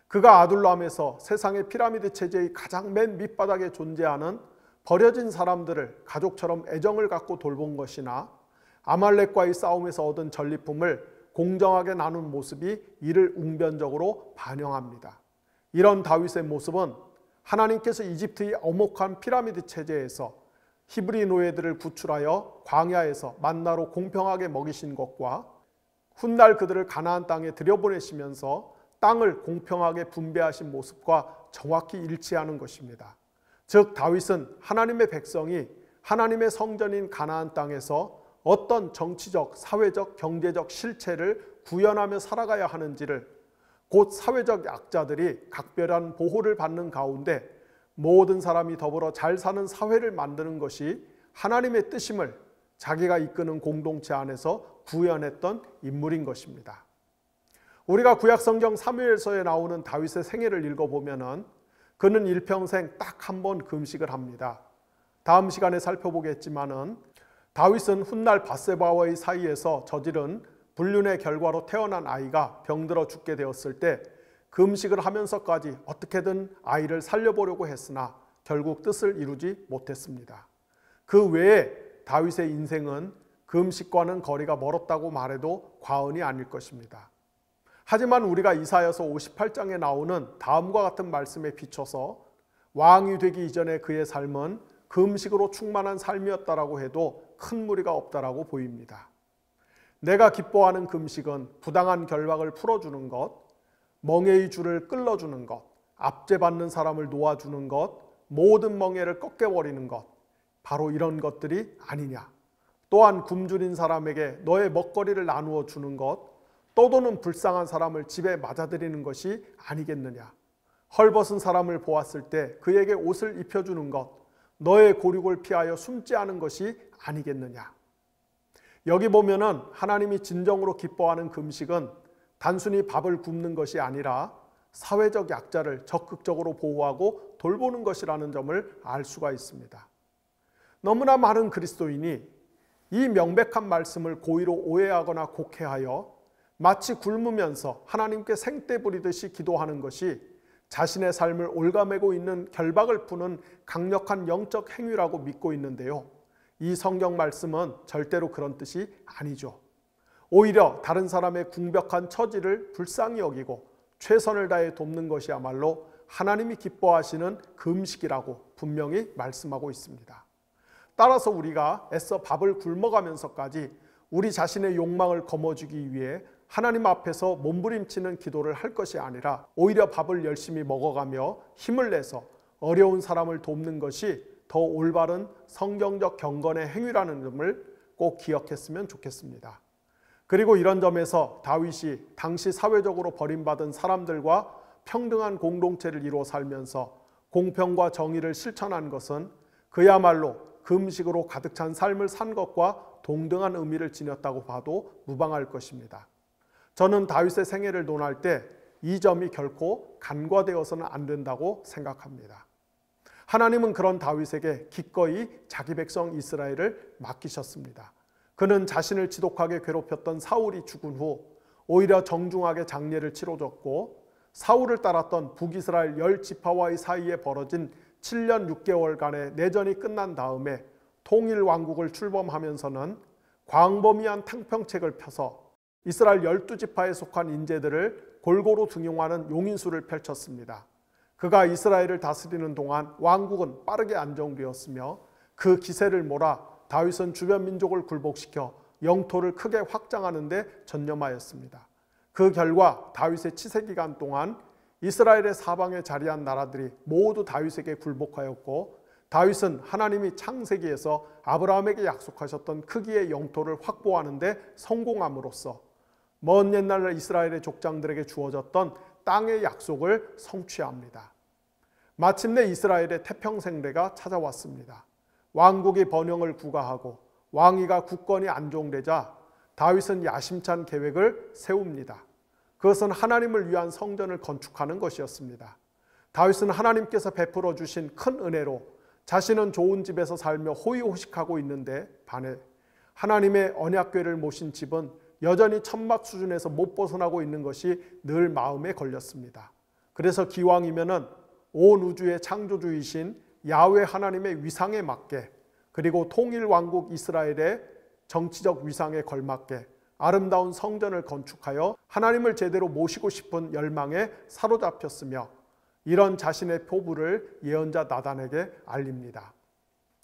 그가 아둘람에서 세상의 피라미드 체제의 가장 맨 밑바닥에 존재하는 버려진 사람들을 가족처럼 애정을 갖고 돌본 것이나 아말렉과의 싸움에서 얻은 전리품을 공정하게 나눈 모습이 이를 웅변적으로 반영합니다. 이런 다윗의 모습은 하나님께서 이집트의 엄혹한 피라미드 체제에서 히브리 노예들을 구출하여 광야에서 만나로 공평하게 먹이신 것과 훗날 그들을 가나안 땅에 들여보내시면서 땅을 공평하게 분배하신 모습과 정확히 일치하는 것입니다. 즉 다윗은 하나님의 백성이 하나님의 성전인 가나안 땅에서 어떤 정치적, 사회적, 경제적 실체를 구현하며 살아가야 하는지를, 곧 사회적 약자들이 각별한 보호를 받는 가운데 모든 사람이 더불어 잘 사는 사회를 만드는 것이 하나님의 뜻임을 자기가 이끄는 공동체 안에서 구현했던 인물인 것입니다. 우리가 구약성경 사무엘서에 나오는 다윗의 생애를 읽어보면 그는 일평생 딱 한 번 금식을 합니다. 다음 시간에 살펴보겠지만은 다윗은 훗날 밧세바와의 사이에서 저지른 불륜의 결과로 태어난 아이가 병들어 죽게 되었을 때 금식을 하면서까지 어떻게든 아이를 살려보려고 했으나 결국 뜻을 이루지 못했습니다. 그 외에 다윗의 인생은 금식과는 거리가 멀었다고 말해도 과언이 아닐 것입니다. 하지만 우리가 이사야서 58장에 나오는 다음과 같은 말씀에 비춰서 왕이 되기 이전에 그의 삶은 금식으로 충만한 삶이었다라고 해도 큰 무리가 없다라고 보입니다. 내가 기뻐하는 금식은 부당한 결박을 풀어주는 것, 멍에의 줄을 끌어주는 것, 압제받는 사람을 놓아주는 것, 모든 멍에를 꺾여버리는 것, 바로 이런 것들이 아니냐. 또한 굶주린 사람에게 너의 먹거리를 나누어 주는 것, 떠도는 불쌍한 사람을 집에 맞아들이는 것이 아니겠느냐. 헐벗은 사람을 보았을 때 그에게 옷을 입혀주는 것, 너의 고륙을 피하여 숨지 않은 것이 아니겠느냐. 여기 보면은 하나님이 진정으로 기뻐하는 금식은 단순히 밥을 굶는 것이 아니라 사회적 약자를 적극적으로 보호하고 돌보는 것이라는 점을 알 수가 있습니다. 너무나 많은 그리스도인이 이 명백한 말씀을 고의로 오해하거나 곡해하여 마치 굶으면서 하나님께 생떼 부리듯이 기도하는 것이 자신의 삶을 올가매고 있는 결박을 푸는 강력한 영적 행위라고 믿고 있는데요. 이 성경 말씀은 절대로 그런 뜻이 아니죠. 오히려 다른 사람의 궁벽한 처지를 불쌍히 여기고 최선을 다해 돕는 것이야말로 하나님이 기뻐하시는 금식이라고 분명히 말씀하고 있습니다. 따라서 우리가 애써 밥을 굶어가면서까지 우리 자신의 욕망을 거머쥐기 위해 하나님 앞에서 몸부림치는 기도를 할 것이 아니라 오히려 밥을 열심히 먹어가며 힘을 내서 어려운 사람을 돕는 것이 더 올바른 성경적 경건의 행위라는 점을 꼭 기억했으면 좋겠습니다. 그리고 이런 점에서 다윗이 당시 사회적으로 버림받은 사람들과 평등한 공동체를 이루어 살면서 공평과 정의를 실천한 것은 그야말로 금식으로 가득 찬 삶을 산 것과 동등한 의미를 지녔다고 봐도 무방할 것입니다. 저는 다윗의 생애를 논할 때 이 점이 결코 간과되어서는 안 된다고 생각합니다. 하나님은 그런 다윗에게 기꺼이 자기 백성 이스라엘을 맡기셨습니다. 그는 자신을 지독하게 괴롭혔던 사울이 죽은 후 오히려 정중하게 장례를 치러줬고, 사울을 따랐던 북이스라엘 10지파와의 사이에 벌어진 7년 6개월간의 내전이 끝난 다음에 통일 왕국을 출범하면서는 광범위한 탕평책을 펴서 이스라엘 12지파에 속한 인재들을 골고루 등용하는 용인수를 펼쳤습니다. 그가 이스라엘을 다스리는 동안 왕국은 빠르게 안정되었으며 그 기세를 몰아 다윗은 주변 민족을 굴복시켜 영토를 크게 확장하는 데 전념하였습니다. 그 결과 다윗의 치세기간 동안 이스라엘의 사방에 자리한 나라들이 모두 다윗에게 굴복하였고, 다윗은 하나님이 창세기에서 아브라함에게 약속하셨던 크기의 영토를 확보하는 데 성공함으로써 먼 옛날 이스라엘의 족장들에게 주어졌던 땅의 약속을 성취합니다. 마침내 이스라엘의 태평생대가 찾아왔습니다. 왕국이 번영을 구가하고 왕위가 굳건히 안정되자 다윗은 야심찬 계획을 세웁니다. 그것은 하나님을 위한 성전을 건축하는 것이었습니다. 다윗은 하나님께서 베풀어 주신 큰 은혜로 자신은 좋은 집에서 살며 호의호식하고 있는데 반해 하나님의 언약궤를 모신 집은 여전히 천막 수준에서 못 벗어나고 있는 것이 늘 마음에 걸렸습니다. 그래서 기왕이면은 온 우주의 창조주이신 야훼 하나님의 위상에 맞게, 그리고 통일 왕국 이스라엘의 정치적 위상에 걸맞게 아름다운 성전을 건축하여 하나님을 제대로 모시고 싶은 열망에 사로잡혔으며, 이런 자신의 포부를 예언자 나단에게 알립니다.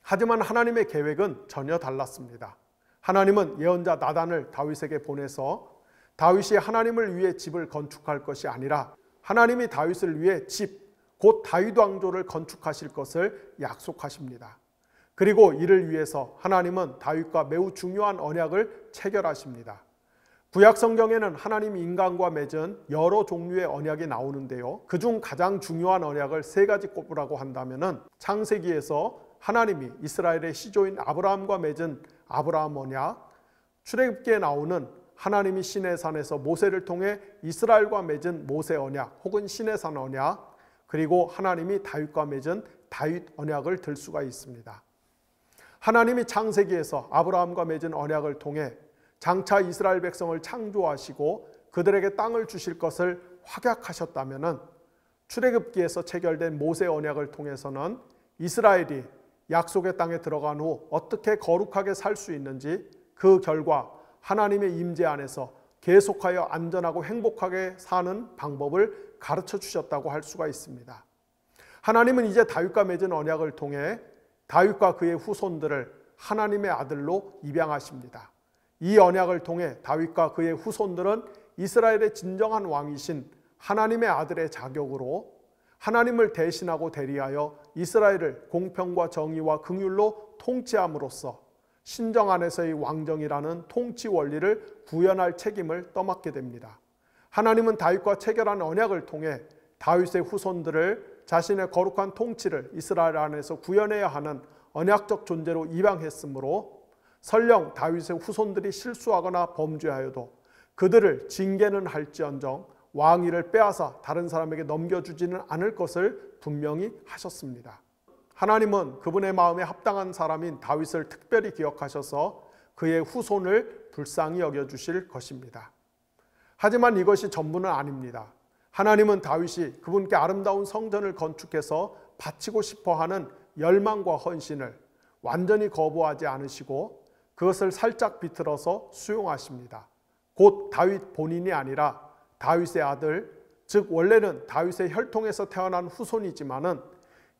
하지만 하나님의 계획은 전혀 달랐습니다. 하나님은 예언자 나단을 다윗에게 보내서 다윗이 하나님을 위해 집을 건축할 것이 아니라 하나님이 다윗을 위해 집, 곧 다윗 왕조를 건축하실 것을 약속하십니다. 그리고 이를 위해서 하나님은 다윗과 매우 중요한 언약을 체결하십니다. 구약 성경에는 하나님이 인간과 맺은 여러 종류의 언약이 나오는데요. 그중 가장 중요한 언약을 세 가지 꼽으라고 한다면 창세기에서 하나님이 이스라엘의 시조인 아브라함과 맺은 아브라함 언약, 출애굽기에 나오는 하나님이 시내산에서 모세를 통해 이스라엘과 맺은 모세 언약 혹은 시내산 언약, 그리고 하나님이 다윗과 맺은 다윗 언약을 들 수가 있습니다. 하나님이 창세기에서 아브라함과 맺은 언약을 통해 장차 이스라엘 백성을 창조하시고 그들에게 땅을 주실 것을 확약하셨다면, 출애굽기에서 체결된 모세 언약을 통해서는 이스라엘이 약속의 땅에 들어간 후 어떻게 거룩하게 살 수 있는지, 그 결과 하나님의 임재 안에서 계속하여 안전하고 행복하게 사는 방법을 가르쳐 주셨다고 할 수가 있습니다. 하나님은 이제 다윗과 맺은 언약을 통해 다윗과 그의 후손들을 하나님의 아들로 입양하십니다. 이 언약을 통해 다윗과 그의 후손들은 이스라엘의 진정한 왕이신 하나님의 아들의 자격으로 하나님을 대신하고 대리하여 이스라엘을 공평과 정의와 긍휼로 통치함으로써 신정 안에서의 왕정이라는 통치 원리를 구현할 책임을 떠맡게 됩니다. 하나님은 다윗과 체결한 언약을 통해 다윗의 후손들을 자신의 거룩한 통치를 이스라엘 안에서 구현해야 하는 언약적 존재로 입양했으므로 설령 다윗의 후손들이 실수하거나 범죄하여도 그들을 징계는 할지언정 왕위를 빼앗아 다른 사람에게 넘겨주지는 않을 것을 분명히 하셨습니다. 하나님은 그분의 마음에 합당한 사람인 다윗을 특별히 기억하셔서 그의 후손을 불쌍히 여겨주실 것입니다. 하지만 이것이 전부는 아닙니다. 하나님은 다윗이 그분께 아름다운 성전을 건축해서 바치고 싶어하는 열망과 헌신을 완전히 거부하지 않으시고 그것을 살짝 비틀어서 수용하십니다. 곧 다윗 본인이 아니라 다윗의 아들, 즉 원래는 다윗의 혈통에서 태어난 후손이지만은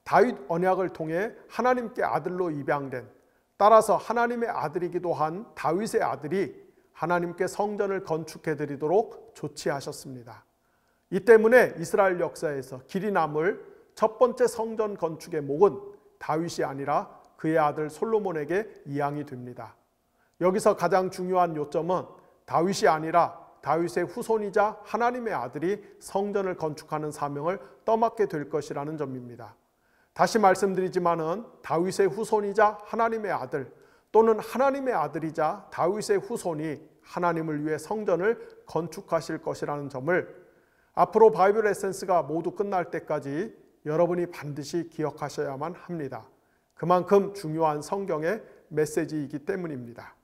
다윗 언약을 통해 하나님께 아들로 입양된, 따라서 하나님의 아들이기도 한 다윗의 아들이 하나님께 성전을 건축해 드리도록 조치하셨습니다. 이 때문에 이스라엘 역사에서 길이 남을 첫 번째 성전 건축의 목은 다윗이 아니라 그의 아들 솔로몬에게 이양이 됩니다. 여기서 가장 중요한 요점은 다윗이 아니라 다윗의 후손이자 하나님의 아들이 성전을 건축하는 사명을 떠맡게 될 것이라는 점입니다. 다시 말씀드리지만은 다윗의 후손이자 하나님의 아들 또는 하나님의 아들이자 다윗의 후손이 하나님을 위해 성전을 건축하실 것이라는 점을 앞으로 바이블 에센스가 모두 끝날 때까지 여러분이 반드시 기억하셔야만 합니다. 그만큼 중요한 성경의 메시지이기 때문입니다.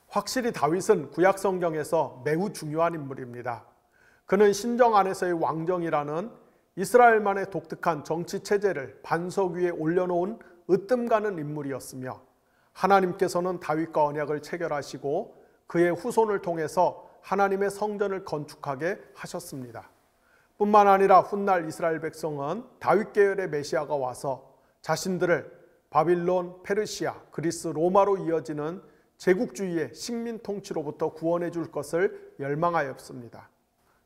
확실히 다윗은 구약 성경에서 매우 중요한 인물입니다. 그는 신정 안에서의 왕정이라는 이스라엘만의 독특한 정치 체제를 반석 위에 올려놓은 으뜸 가는 인물이었으며 하나님께서는 다윗과 언약을 체결하시고 그의 후손을 통해서 하나님의 성전을 건축하게 하셨습니다. 뿐만 아니라 훗날 이스라엘 백성은 다윗 계열의 메시아가 와서 자신들을 바빌론, 페르시아, 그리스, 로마로 이어지는 제국주의의 식민 통치로부터 구원해 줄 것을 열망하였습니다.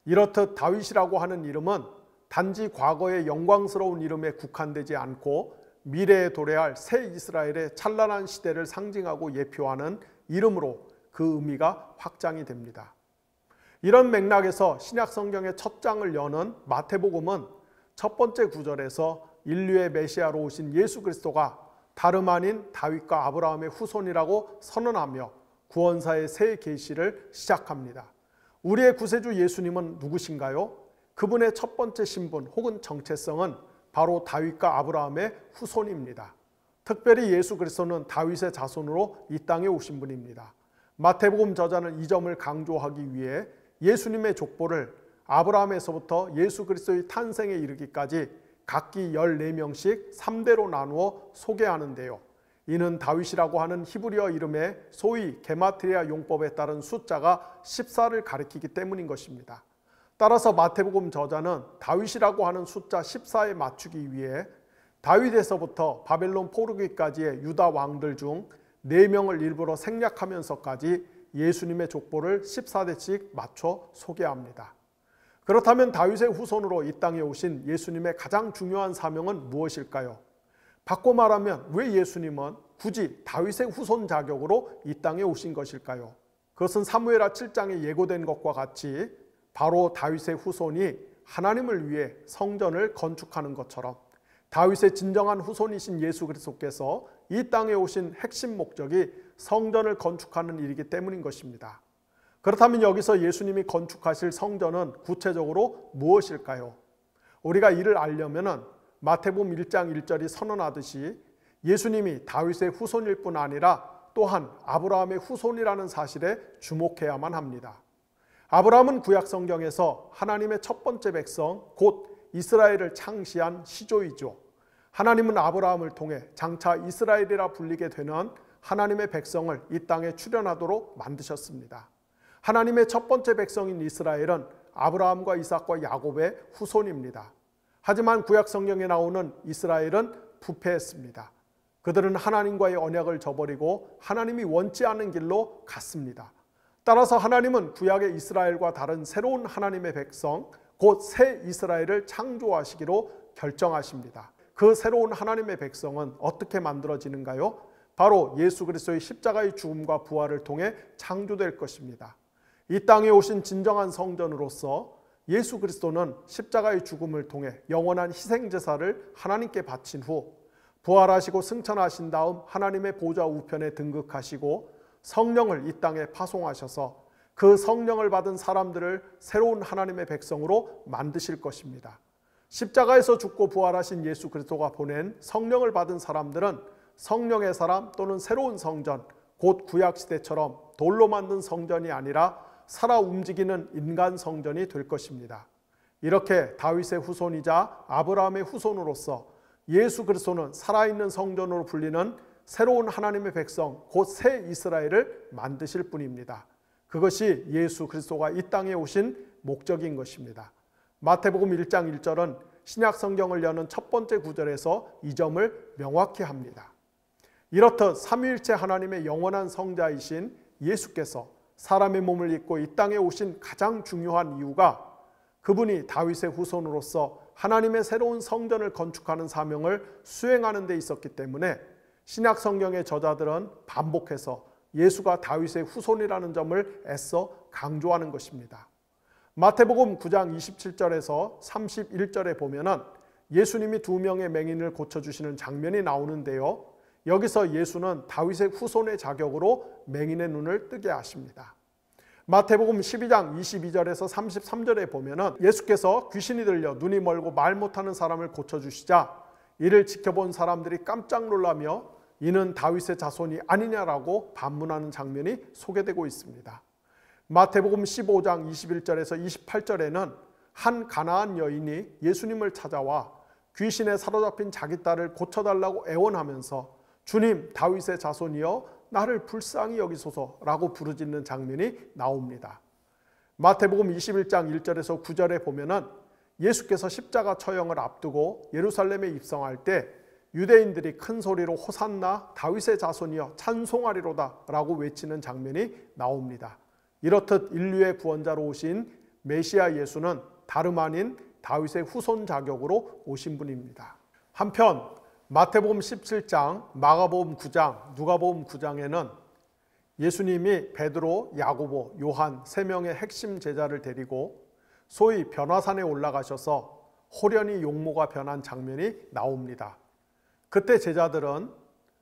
이렇듯 다윗이라고 하는 이름은 단지 과거의 영광스러운 이름에 국한되지 않고 미래에 도래할 새 이스라엘의 찬란한 시대를 상징하고 예표하는 이름으로 그 의미가 확장이 됩니다. 이런 맥락에서 신약 성경의 첫 장을 여는 마태복음은 첫 번째 구절에서 인류의 메시아로 오신 예수 그리스도가 다름 아닌 다윗과 아브라함의 후손이라고 선언하며 구원사의 새 계시를 시작합니다. 우리의 구세주 예수님은 누구신가요? 그분의 첫 번째 신분 혹은 정체성은 바로 다윗과 아브라함의 후손입니다. 특별히 예수 그리스도는 다윗의 자손으로 이 땅에 오신 분입니다. 마태복음 저자는 이 점을 강조하기 위해 예수님의 족보를 아브라함에서부터 예수 그리스도의 탄생에 이르기까지 각기 14명씩 3대로 나누어 소개하는데요. 이는 다윗이라고 하는 히브리어 이름의 소위 게마트리아 용법에 따른 숫자가 14를 가리키기 때문인 것입니다. 따라서 마태복음 저자는 다윗이라고 하는 숫자 14에 맞추기 위해 다윗에서부터 바벨론 포르기까지의 유다 왕들 중 4명을 일부러 생략하면서까지 예수님의 족보를 14대씩 맞춰 소개합니다. 그렇다면 다윗의 후손으로 이 땅에 오신 예수님의 가장 중요한 사명은 무엇일까요? 바꿔 말하면 왜 예수님은 굳이 다윗의 후손 자격으로 이 땅에 오신 것일까요? 그것은 사무엘하 7장에 예고된 것과 같이 바로 다윗의 후손이 하나님을 위해 성전을 건축하는 것처럼 다윗의 진정한 후손이신 예수 그리스도께서 이 땅에 오신 핵심 목적이 성전을 건축하는 일이기 때문인 것입니다. 그렇다면 여기서 예수님이 건축하실 성전은 구체적으로 무엇일까요? 우리가 이를 알려면 마태복음 1장 1절이 선언하듯이 예수님이 다윗의 후손일 뿐 아니라 또한 아브라함의 후손이라는 사실에 주목해야만 합니다. 아브라함은 구약 성경에서 하나님의 첫 번째 백성 곧 이스라엘을 창시한 시조이죠. 하나님은 아브라함을 통해 장차 이스라엘이라 불리게 되는 하나님의 백성을 이 땅에 출현하도록 만드셨습니다. 하나님의 첫 번째 백성인 이스라엘은 아브라함과 이삭과 야곱의 후손입니다. 하지만 구약 성경에 나오는 이스라엘은 부패했습니다. 그들은 하나님과의 언약을 저버리고 하나님이 원치 않은 길로 갔습니다. 따라서 하나님은 구약의 이스라엘과 다른 새로운 하나님의 백성, 곧 새 이스라엘을 창조하시기로 결정하십니다. 그 새로운 하나님의 백성은 어떻게 만들어지는가요? 바로 예수 그리스도의 십자가의 죽음과 부활을 통해 창조될 것입니다. 이 땅에 오신 진정한 성전으로서 예수 그리스도는 십자가의 죽음을 통해 영원한 희생제사를 하나님께 바친 후 부활하시고 승천하신 다음 하나님의 보좌 우편에 등극하시고 성령을 이 땅에 파송하셔서 그 성령을 받은 사람들을 새로운 하나님의 백성으로 만드실 것입니다. 십자가에서 죽고 부활하신 예수 그리스도가 보낸 성령을 받은 사람들은 성령의 사람 또는 새로운 성전, 곧 구약시대처럼 돌로 만든 성전이 아니라 살아 움직이는 인간 성전이 될 것입니다. 이렇게 다윗의 후손이자 아브라함의 후손으로서 예수 그리스도는 살아있는 성전으로 불리는 새로운 하나님의 백성, 곧 새 이스라엘을 만드실 분입니다. 그것이 예수 그리스도가 이 땅에 오신 목적인 것입니다. 마태복음 1장 1절은 신약 성경을 여는 첫 번째 구절에서 이 점을 명확히 합니다. 이렇듯 삼위일체 하나님의 영원한 성자이신 예수께서 사람의 몸을 입고 이 땅에 오신 가장 중요한 이유가 그분이 다윗의 후손으로서 하나님의 새로운 성전을 건축하는 사명을 수행하는 데 있었기 때문에 신약 성경의 저자들은 반복해서 예수가 다윗의 후손이라는 점을 애써 강조하는 것입니다. 마태복음 9장 27절에서 31절에 보면은 예수님이 2명의 맹인을 고쳐주시는 장면이 나오는데요. 여기서 예수는 다윗의 후손의 자격으로 맹인의 눈을 뜨게 하십니다. 마태복음 12장 22절에서 33절에 보면은 예수께서 귀신이 들려 눈이 멀고 말 못하는 사람을 고쳐주시자 이를 지켜본 사람들이 깜짝 놀라며 이는 다윗의 자손이 아니냐라고 반문하는 장면이 소개되고 있습니다. 마태복음 15장 21절에서 28절에는 한 가나안 여인이 예수님을 찾아와 귀신에 사로잡힌 자기 딸을 고쳐달라고 애원하면서 주님, 다윗의 자손이여 나를 불쌍히 여기소서라고 부르짖는 장면이 나옵니다. 마태복음 21장 1절에서 9절에 보면은 예수께서 십자가 처형을 앞두고 예루살렘에 입성할 때 유대인들이 큰 소리로 호산나 다윗의 자손이여 찬송하리로다 라고 외치는 장면이 나옵니다. 이렇듯 인류의 구원자로 오신 메시아 예수는 다름 아닌 다윗의 후손 자격으로 오신 분입니다. 한편 마태복음 17장, 마가복음 9장, 누가복음 9장에는 예수님이 베드로, 야고보, 요한 3명의 핵심 제자를 데리고 소위 변화산에 올라가셔서 호련히 용모가 변한 장면이 나옵니다. 그때 제자들은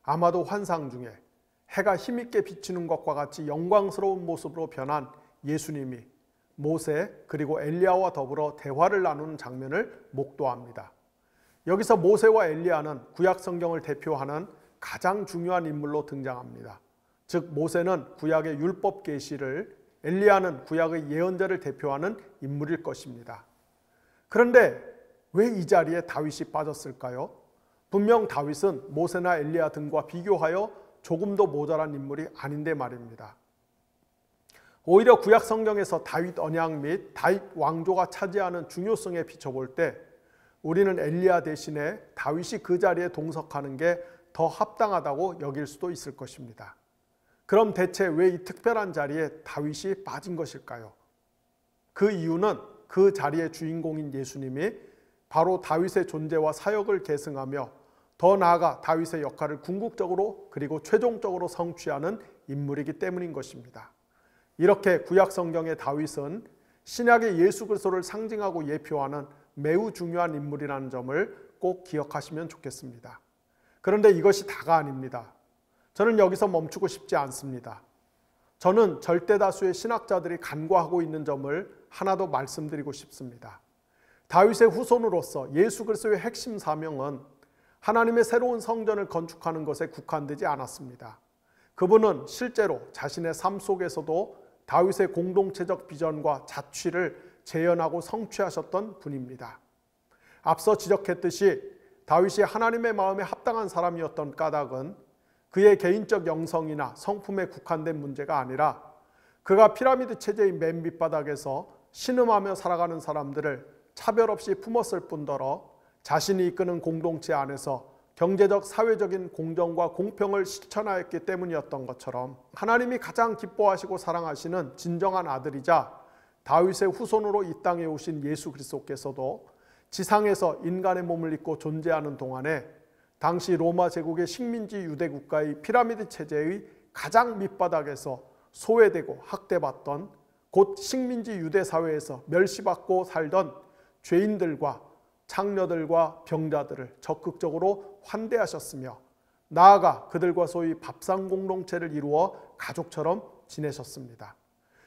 아마도 환상 중에 해가 힘있게 비치는 것과 같이 영광스러운 모습으로 변한 예수님이 모세 그리고 엘리야와 더불어 대화를 나누는 장면을 목도합니다. 여기서 모세와 엘리야는 구약 성경을 대표하는 가장 중요한 인물로 등장합니다. 즉 모세는 구약의 율법 계시를, 엘리야는 구약의 예언자를 대표하는 인물일 것입니다. 그런데 왜 이 자리에 다윗이 빠졌을까요? 분명 다윗은 모세나 엘리야 등과 비교하여 조금도 모자란 인물이 아닌데 말입니다. 오히려 구약 성경에서 다윗 언약 및 다윗 왕조가 차지하는 중요성에 비춰볼 때 우리는 엘리야 대신에 다윗이 그 자리에 동석하는 게 더 합당하다고 여길 수도 있을 것입니다. 그럼 대체 왜 이 특별한 자리에 다윗이 빠진 것일까요? 그 이유는 그 자리의 주인공인 예수님이 바로 다윗의 존재와 사역을 계승하며 더 나아가 다윗의 역할을 궁극적으로 그리고 최종적으로 성취하는 인물이기 때문인 것입니다. 이렇게 구약 성경의 다윗은 신약의 예수 그리스도를 상징하고 예표하는 매우 중요한 인물이라는 점을 꼭 기억하시면 좋겠습니다. 그런데 이것이 다가 아닙니다. 저는 여기서 멈추고 싶지 않습니다. 저는 절대 다수의 신학자들이 간과하고 있는 점을 하나 더 말씀드리고 싶습니다. 다윗의 후손으로서 예수 그리스도의 핵심 사명은 하나님의 새로운 성전을 건축하는 것에 국한되지 않았습니다. 그분은 실제로 자신의 삶 속에서도 다윗의 공동체적 비전과 자취를 재현하고 성취하셨던 분입니다. 앞서 지적했듯이 다윗이 하나님의 마음에 합당한 사람이었던 까닭은 그의 개인적 영성이나 성품에 국한된 문제가 아니라 그가 피라미드 체제의 맨 밑바닥에서 신음하며 살아가는 사람들을 차별 없이 품었을 뿐더러 자신이 이끄는 공동체 안에서 경제적, 사회적인 공정과 공평을 실천하였기 때문이었던 것처럼 하나님이 가장 기뻐하시고 사랑하시는 진정한 아들이자 다윗의 후손으로 이 땅에 오신 예수 그리스도께서도 지상에서 인간의 몸을 입고 존재하는 동안에 당시 로마 제국의 식민지 유대 국가의 피라미드 체제의 가장 밑바닥에서 소외되고 학대받던 곧 식민지 유대 사회에서 멸시받고 살던 죄인들과 창녀들과 병자들을 적극적으로 환대하셨으며 나아가 그들과 소위 밥상 공동체를 이루어 가족처럼 지내셨습니다.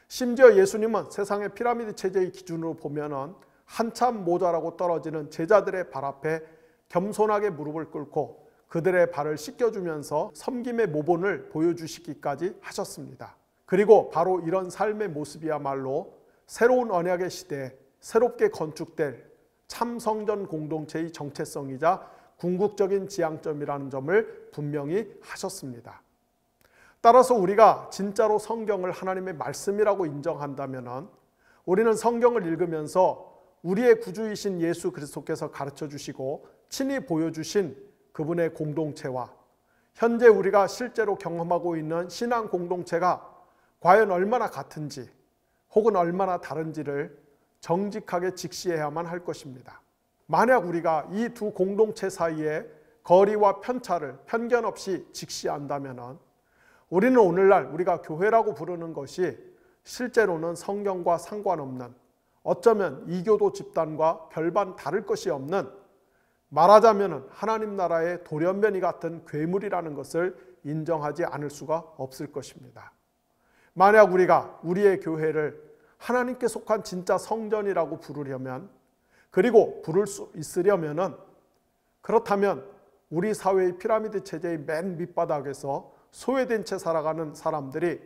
심지어 예수님은 세상의 피라미드 체제의 기준으로 보면은 한참 모자라고 떨어지는 제자들의 발 앞에 겸손하게 무릎을 꿇고 그들의 발을 씻겨주면서 섬김의 모본을 보여주시기까지 하셨습니다. 그리고 바로 이런 삶의 모습이야말로 새로운 언약의 시대에 새롭게 건축될 참 성전 공동체의 정체성이자 궁극적인 지향점이라는 점을 분명히 하셨습니다. 따라서 우리가 진짜로 성경을 하나님의 말씀이라고 인정한다면 우리는 성경을 읽으면서 우리의 구주이신 예수 그리스도께서 가르쳐 주시고 친히 보여주신 그분의 공동체와 현재 우리가 실제로 경험하고 있는 신앙 공동체가 과연 얼마나 같은지 혹은 얼마나 다른지를 정직하게 직시해야만 할 것입니다. 만약 우리가 이 두 공동체 사이에 거리와 편차를 편견 없이 직시한다면 우리는 오늘날 우리가 교회라고 부르는 것이 실제로는 성경과 상관없는 어쩌면 이교도 집단과 별반 다를 것이 없는 말하자면 하나님 나라의 돌연변이 같은 괴물이라는 것을 인정하지 않을 수가 없을 것입니다. 만약 우리가 우리의 교회를 하나님께 속한 진짜 성전이라고 부르려면 그리고 부를 수 있으려면 그렇다면 우리 사회의 피라미드 체제의 맨 밑바닥에서 소외된 채 살아가는 사람들이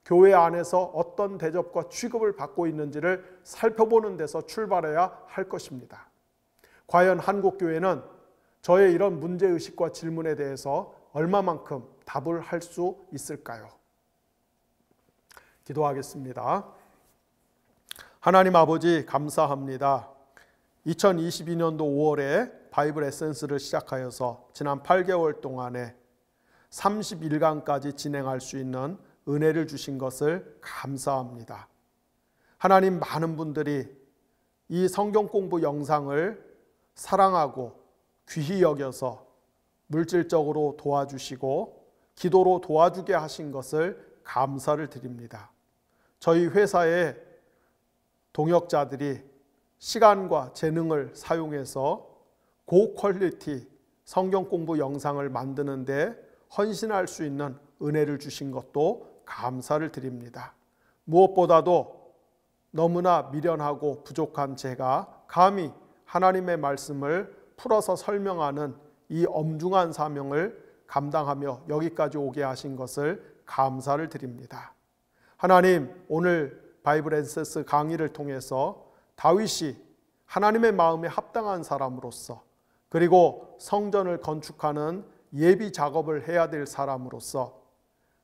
교회 안에서 어떤 대접과 취급을 받고 있는지를 살펴보는 데서 출발해야 할 것입니다. 과연 한국교회는 저의 이런 문제의식과 질문에 대해서 얼마만큼 답을 할 수 있을까요? 기도하겠습니다. 하나님 아버지 감사합니다. 2022년도 5월에 바이블 에센스를 시작하여서 지난 8개월 동안에 30일간까지 진행할 수 있는 은혜를 주신 것을 감사합니다. 하나님, 많은 분들이 이 성경 공부 영상을 사랑하고 귀히 여겨서 물질적으로 도와주시고 기도로 도와주게 하신 것을 감사를 드립니다. 저희 회사의 동역자들이 시간과 재능을 사용해서 고퀄리티 성경 공부 영상을 만드는 데 헌신할 수 있는 은혜를 주신 것도 감사를 드립니다. 무엇보다도 너무나 미련하고 부족한 제가 감히 하나님의 말씀을 풀어서 설명하는 이 엄중한 사명을 감당하며 여기까지 오게 하신 것을 감사를 드립니다. 하나님, 오늘 바이블 에센스 강의를 통해서 다윗이 하나님의 마음에 합당한 사람으로서 그리고 성전을 건축하는 예비 작업을 해야 될 사람으로서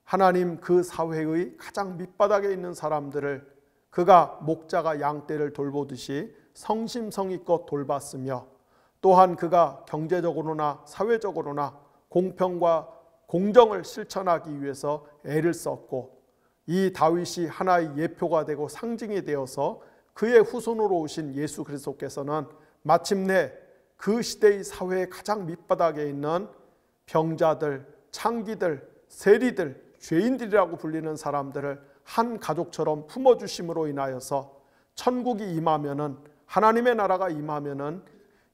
하나님 그 사회의 가장 밑바닥에 있는 사람들을 그가 목자가 양떼를 돌보듯이 성심성의껏 돌봤으며 또한 그가 경제적으로나 사회적으로나 공평과 공정을 실천하기 위해서 애를 썼고 이 다윗이 하나의 예표가 되고 상징이 되어서 그의 후손으로 오신 예수 그리스도께서는 마침내 그 시대의 사회의 가장 밑바닥에 있는 병자들, 창기들, 세리들, 죄인들이라고 불리는 사람들을 한 가족처럼 품어주심으로 인하여서 천국이 임하면은 하나님의 나라가 임하면은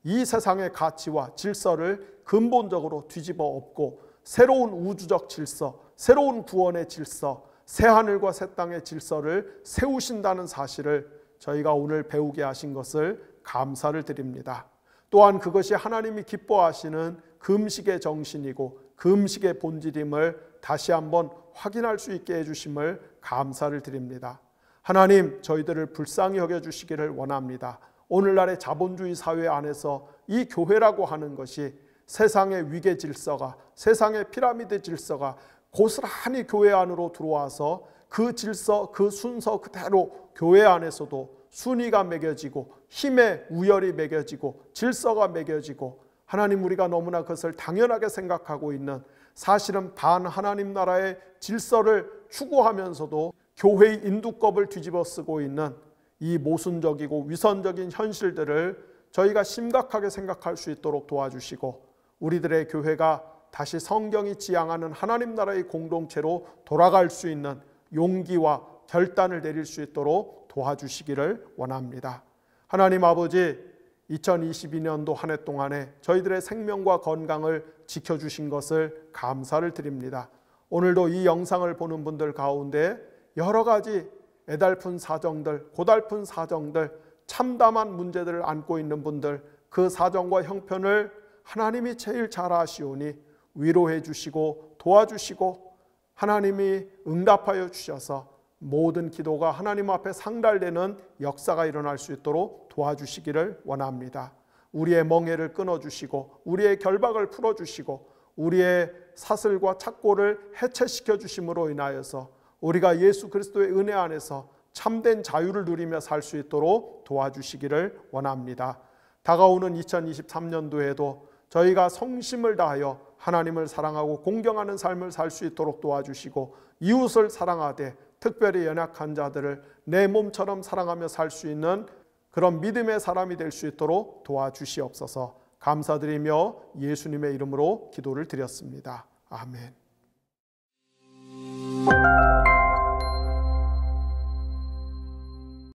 이 세상의 가치와 질서를 근본적으로 뒤집어 엎고 새로운 우주적 질서, 새로운 구원의 질서, 새하늘과 새 땅의 질서를 세우신다는 사실을 저희가 오늘 배우게 하신 것을 감사를 드립니다. 또한 그것이 하나님이 기뻐하시는 금식의 정신이고 금식의 본질임을 다시 한번 확인할 수 있게 해주심을 감사를 드립니다. 하나님, 저희들을 불쌍히 여겨주시기를 원합니다. 오늘날의 자본주의 사회 안에서 이 교회라고 하는 것이 세상의 위계 질서가, 세상의 피라미드 질서가 고스란히 교회 안으로 들어와서 그 질서, 그 순서 그대로 교회 안에서도 순위가 매겨지고 힘의 우열이 매겨지고 질서가 매겨지고, 하나님 우리가 너무나 그것을 당연하게 생각하고 있는, 사실은 반하나님 나라의 질서를 추구하면서도 교회의 인두껍을 뒤집어 쓰고 있는 이 모순적이고 위선적인 현실들을 저희가 심각하게 생각할 수 있도록 도와주시고, 우리들의 교회가 다시 성경이 지향하는 하나님 나라의 공동체로 돌아갈 수 있는 용기와 결단을 내릴 수 있도록 도와주시기를 원합니다. 하나님 아버지, 2022년도 한 해 동안에 저희들의 생명과 건강을 지켜주신 것을 감사를 드립니다. 오늘도 이 영상을 보는 분들 가운데 여러 가지 애달픈 사정들, 고달픈 사정들, 참담한 문제들을 안고 있는 분들, 그 사정과 형편을 하나님이 제일 잘 아시오니 위로해 주시고 도와주시고, 하나님이 응답하여 주셔서 모든 기도가 하나님 앞에 상달되는 역사가 일어날 수 있도록 도와주시기를 원합니다. 우리의 멍에를 끊어주시고 우리의 결박을 풀어주시고 우리의 사슬과 착고를 해체시켜 주심으로 인하여서 우리가 예수 그리스도의 은혜 안에서 참된 자유를 누리며 살 수 있도록 도와주시기를 원합니다. 다가오는 2023년도에도 저희가 성심을 다하여 하나님을 사랑하고 공경하는 삶을 살 수 있도록 도와주시고, 이웃을 사랑하되 특별히 연약한 자들을 내 몸처럼 사랑하며 살 수 있는 그런 믿음의 사람이 될 수 있도록 도와주시옵소서. 감사드리며 예수님의 이름으로 기도를 드렸습니다. 아멘.